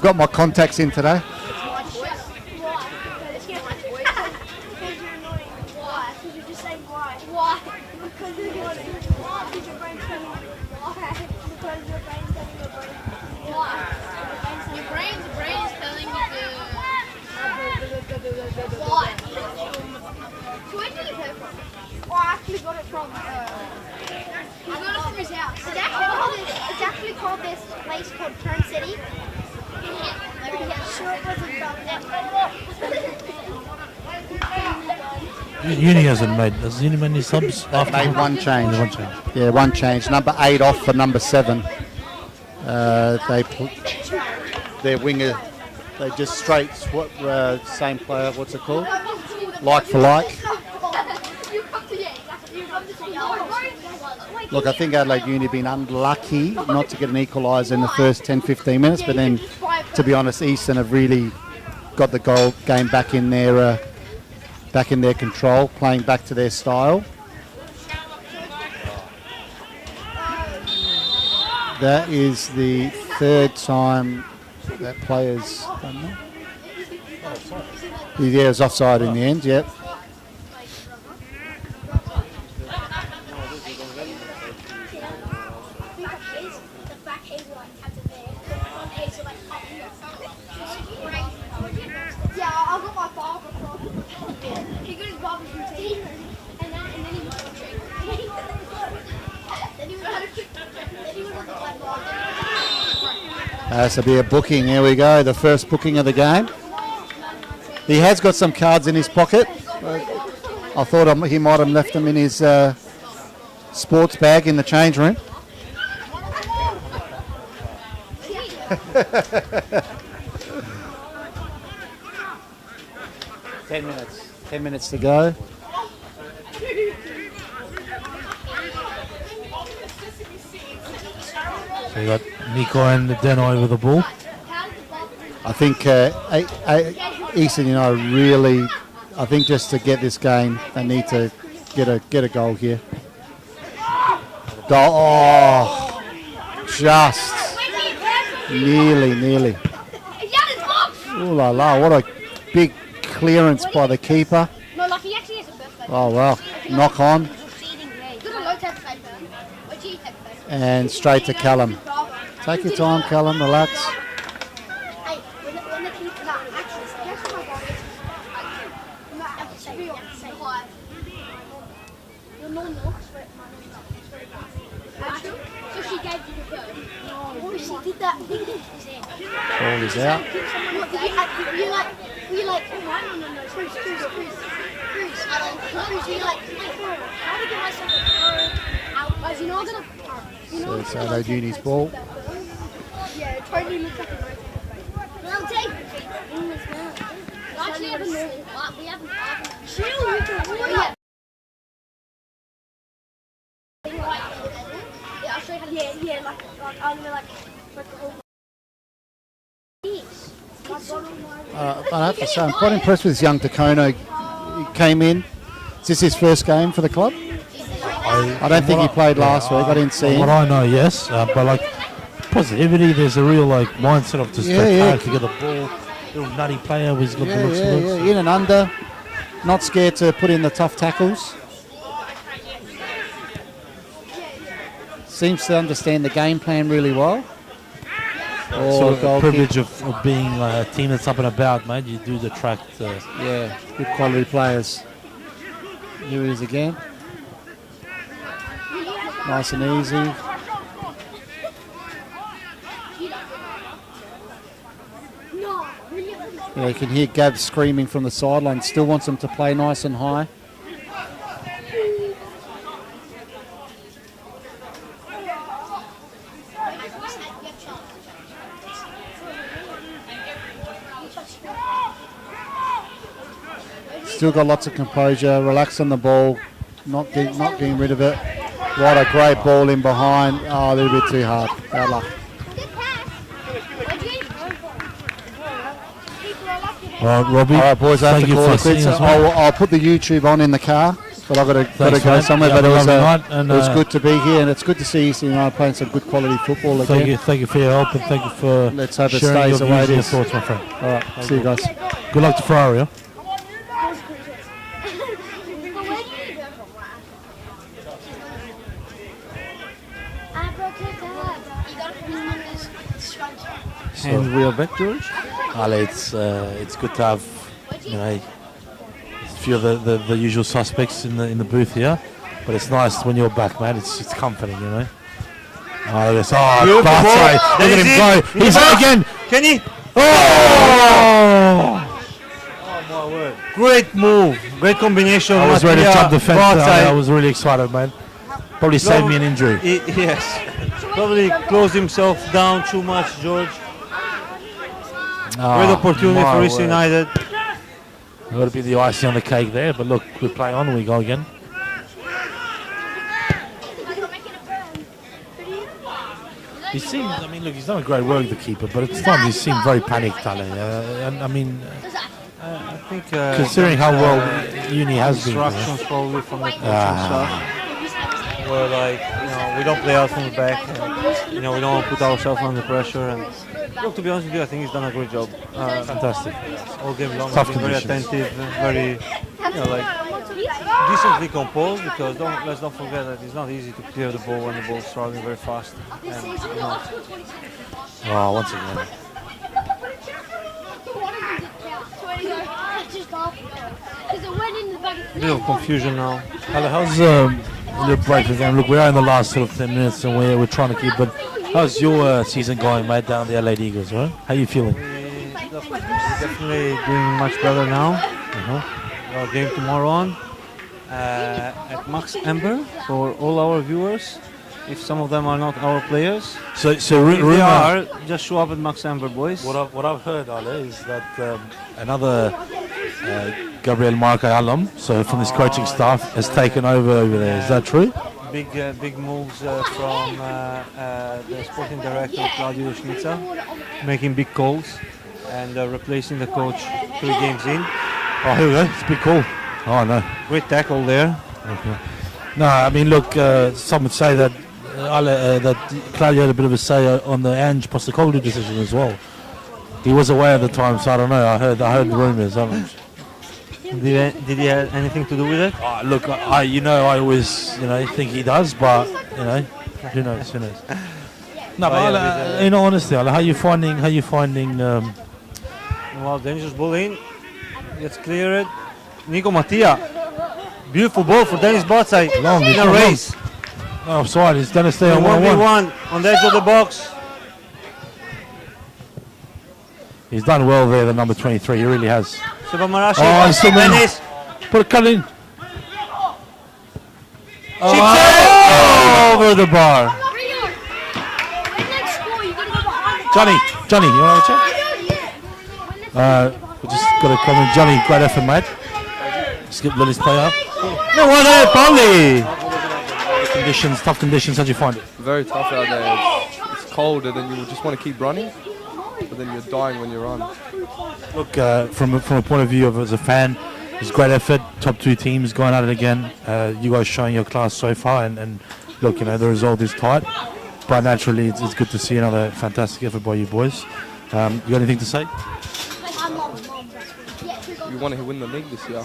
got my contacts in today.
It's actually called this place called Turn City. Sure it wasn't from
Uni hasn't made. Has Uni made any subs?
Made one change.
One change.
Yeah, one change. Number 8 off for number 7. Their winger. They just straight same player. What's it called? Like for like. Look, I think Adelaide Uni have been unlucky not to get an equaliser in the first 10-15 minutes, but then, to be honest, Eastern have really got the game back in their control, playing back to their style. That is the 3rd time that players done that. Yeah, it was offside in the end. Yep. This will be a booking. Here we go. The first booking of the game. He has got some cards in his pocket. I thought he might have left them in his sports bag in the change room. 10 minutes. 10 minutes to go.
So you got Nico and Deno over the ball.
I think Eastern United really, I think just to get this game, they need to get a goal here. Goal, oh, just nearly. Ooh la la, what a big clearance by the keeper. Oh well, knock on. And straight to Callum. Take your time, Callum, relax. Ball is out. So it's Adelaide Uni's ball.
Yeah, it totally looks like a rope. Well, take it. Actually, we haven't. Chill with the water. Yeah, I'll show you how to yeah, like I'm gonna like the whole.
I have to say, I'm quite impressed with this young Takono. He came in. Is this his first game for the club? I don't think he played last week. I didn't see him.
What I know, yes, but like positivity, there's a real like mindset of just to get the ball, Little nutty player who's got the
Yeah,
looks
yeah,
of
yeah.
it.
In and under. Not scared to put in the tough tackles. Seems to understand the game plan really well.
So the
goal
privilege
kick.
of being a team that's up and about, mate. You do attract.
Yeah, good quality players. Here he is again. Nice and easy. Yeah, you can hear Gav screaming from the sideline. Still wants them to play nice and high. Still got lots of composure, relax on the ball, not getting rid of it. What a great ball in behind. Oh, a little bit too hard. Bad luck.
All right, Robbie.
All right, boys, I have
thank
to
you
call
for
it quits.
seeing us, mate.
I'll put the YouTube on in the car, but I've got to
Thanks,
go
mate.
somewhere.
Yeah,
But
have a lovely night,
it
and,
was good to be here, and it's good to see Eastern United playing some good quality football again.
Thank you for your help, and thank you for
Let's hope it
sharing
stays
your
the way
views
it
and your
is.
thoughts, my friend.
All right, see you guys.
Good luck to Ferrari. Huh?
And we are back, George.
Ali, it's good to have a few of the usual suspects in the booth here, but it's nice when you're back, man. It's comforting, you know. Oh yes, Bartay, look at him go. He's out again.
Can he?
Oh!
Oh my word! Great move, great combination.
I was ready to jump the fence.
Bartay.
I was really excited, man. Probably saved me an injury.
Yes, probably closed himself down too much, George. Great opportunity for East United.
Got to be the icing on the cake there, but look, we play on, we go again. He seems, I mean, look, he's done a great work, the keeper, but at times he seemed very panicked, Ali. And I mean,
I think
considering how well Uni has been.
Instructions probably from the coaching staff. Where like, we don't play out from the back, and, we don't want to put ourselves under pressure. And look, to be honest with you, I think he's done a great job.
Fantastic.
All game long,
Tough
he's been very
conditions.
attentive, very, decently composed. Because let's not forget that it's not easy to clear the ball when the ball's traveling very fast. And,
once again.
a bit of confusion now.
Hello, how's the break of the game? Look, we are in the last sort of 10 minutes, and we're trying to keep. But how's your season going, mate? Down the Adelaide Eagles, right? How are you feeling?
Definitely doing much better now. Our game tomorrow on at Max Amber for all our viewers. If some of them are not our players,
So
if they are, just show up at Max Amber, boys.
What I've heard, Ale, is that another Gabriel Marca alum, so from this coaching staff, has taken over there. Is that true?
Big moves from the sporting director Claudio Schnitzer, making big calls and replacing the coach 3 games in.
Oh, here we go. It's a big call. Oh, no.
Great tackle there.
Okay. No, I mean, look, some would say that that Claudio had a bit of a say on the Ange Postecoglou decision as well. He was away at the time, so I don't know. I heard rumours.
Did he have anything to do with it?
Look, I always think he does, but who knows? No, but in all honesty, how are you finding?
Well, dangerous ball in. Gets cleared. Nico Mattia. Beautiful ball for Dennis Bartay.
Long,
in a race.
No, offside. He's going to stay on
1v1 on the edge of the box.
He's done well there, the number 23. He really has.
Seba Marashi.
Oh, he's still
Dennis.
Put a cut in. Oh, over the bar. Johnny, you want to check? We just got a comment. Johnny, great effort, mate. Skip Lily's play up.
No one there, Polly.
Tough conditions. How'd you find it?
Very tough out there. It's cold, and then you just want to keep running, but then you're dying when you run.
Look, from a point of view of as a fan, it's great effort. Top 2 teams going at it again. You guys showing your class so far, and look, the result is tight, but naturally it's good to see another fantastic effort by you boys. You got anything to say?
we want to win the league this year,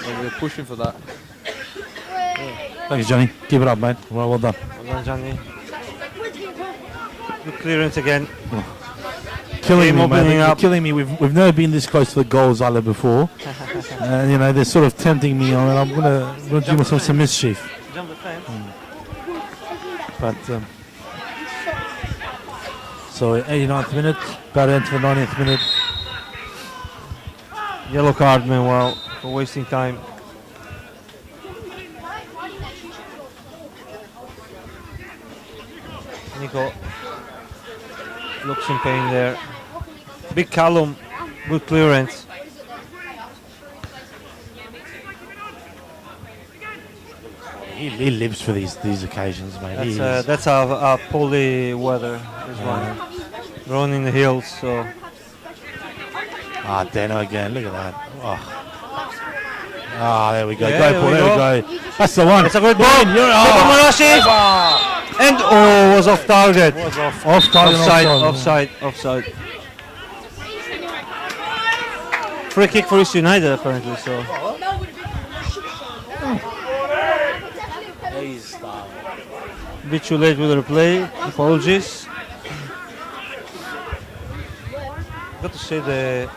and we're pushing for that.
Thanks, Johnny. Keep it up, mate. Well done.
Well done, Johnny. Good clearance again.
Killing me,
opening
man. They're
up.
killing me. We've never been this close to the goals either before. You know, they're sort of tempting me on, and I'm gonna do myself some mischief.
Jump the fence.
But so 89th minute, about to enter the 90th minute.
Yellow card, Manuel, for wasting time. Nico looks in pain there. Big Callum, good clearance.
He lives for these occasions, mate.
That's our poly weather. This one, running in the hills. So
Deno again. Look at that. There we go.
Yeah,
Go, Paul. There we go. That's the one.
it's a good ball. And was off target.
Off target.
Offside. Free kick for East United apparently. So. A bit too late with the replay. Apologies. Got to say the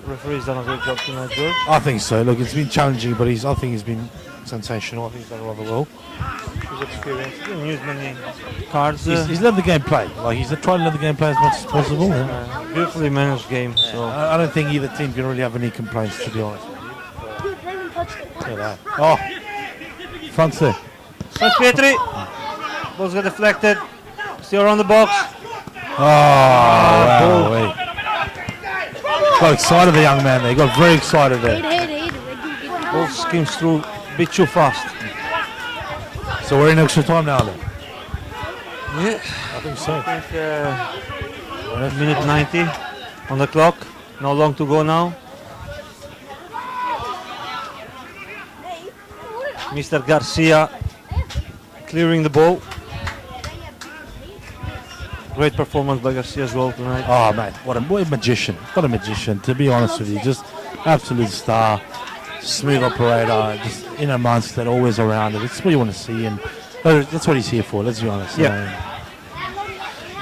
referee's done a great job tonight, George.
I think so. Look, it's been challenging, but I think he's been sensational. I think he's done rather well.
His experience. He didn't use many cards.
He's let the game play. Like he's trying to let the game play as much as possible.
Beautifully managed game. So
I don't think either team can really have any complaints, to be honest with you. Look at that. Oh, Frank's there.
St. Petri. Balls got deflected. Still around the box.
Wow. Got excited, the young man there. Got very excited there.
Ball skims through a bit too fast.
So we're in extra time now then?
Yeah.
I think so.
I think minute 90 on the clock. No long to go now. Mr. Garcia clearing the ball. Great performance by Garcia as well tonight.
Oh man, what a magician. What a magician, to be honest with you. Just absolute star. Smooth operator, just in amongst it, always around it. It's what you want to see, and that's what he's here for, let's be honest.
Yeah.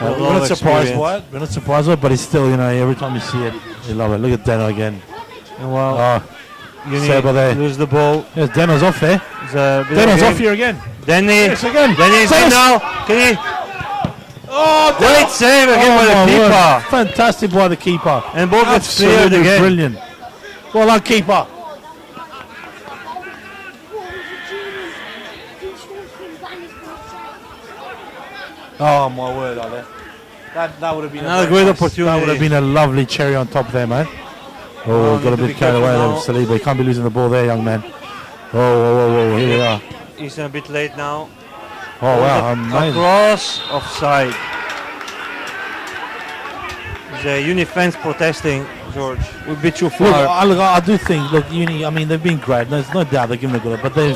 We're not surprised by it. We're not surprised by it, but it's still, every time you see it, you love it. Look at Deno again.
And wow.
Seba there.
Lose the ball.
Yes, Deno's off there. Deno's off here again.
Denny.
Yes, again.
Denny's in now. Can he?
Oh,
great save again by the keeper.
Fantastic by the keeper.
And ball gets cleared again.
Brilliant. Well done, keeper. Oh my word, Ale. That would have been
another great opportunity.
That would have been a lovely cherry on top there, man. Oh, got a bit carried away there with Saliba. You can't be losing the ball there, young man. Whoa, here we are.
He's a bit late now.
Oh wow, amazing.
Across, offside. The Uni fans protesting, George. We're a bit too far.
Look, I do think, Uni, they've been great. There's no doubt they're giving it a good, but they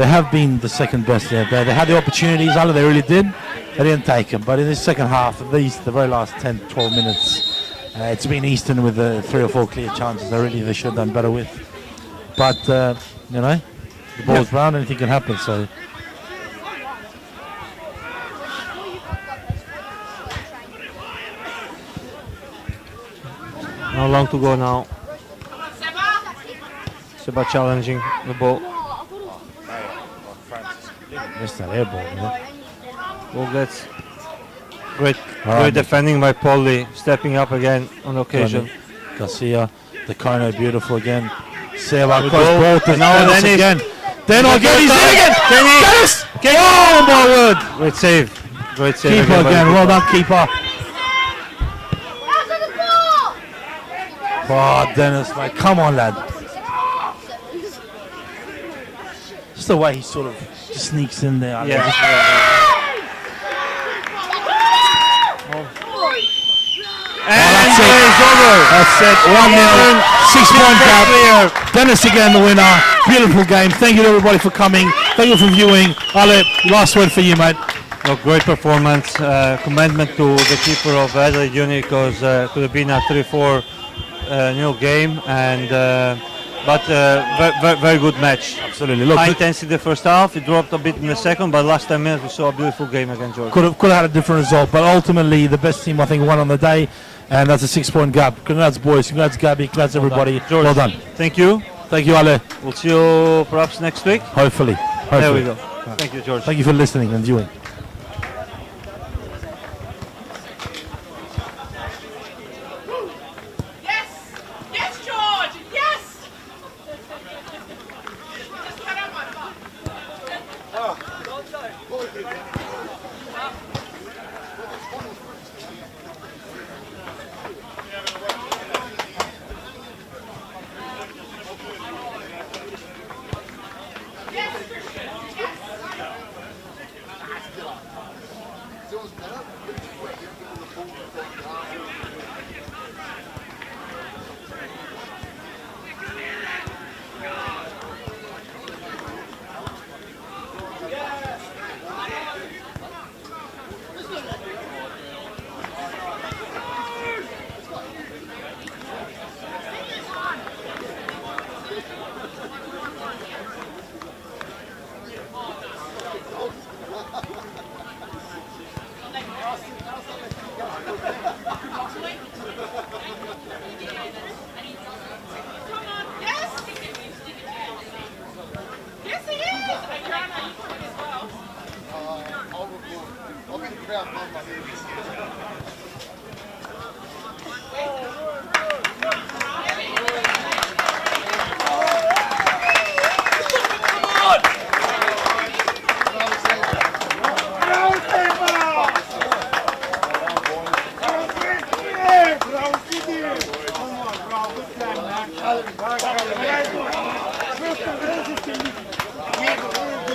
have been the second best there. They had the opportunities, they really did. They didn't take them. But in the second half, at least the very last 10, 12 minutes, it's been Eastern with 3 or 4 clear chances. They should have done better with. But, the ball's round, anything can happen. So.
Not long to go now. Seba challenging the ball.
Missed that air ball,
Ball gets great defending by Polly, stepping up again on the occasion.
Garcia, the Kono, beautiful again. Seba cross ball to Dennis again. Dennis again, he's in again! Dennis! Oh my word!
Great save.
Keeper again, well done keeper. Oh, Dennis, mate, come on, lad. Just the way he sort of just sneaks in there.
Yeah.
That's it. It's over. That's it. 1-0. 6-point gap. Dennis again, the winner. Beautiful game. Thank you to everybody for coming. Thank you for viewing. Ale, last word for you, mate.
Great performance. Commendment to the keeper of Adelaide Uni, because could have been a 3-4 new game, and but very good match.
Absolutely. Look,
high intensity the first half. It dropped a bit in the second, but last 10 minutes we saw a beautiful game against Georgia.
could have had a different result, but ultimately the best team I think won on the day, and that's a 6-point gap. Congrats, boys. Congrats, Gabby. Congrats, everybody.
George,
well done.
Thank you.
Thank you, Ale.
We'll see you perhaps next week.
Hopefully.
There we go. Thank you, George.
Thank you for listening and viewing.
Yes, George! Yes! Just cut out my butt.
Bravo,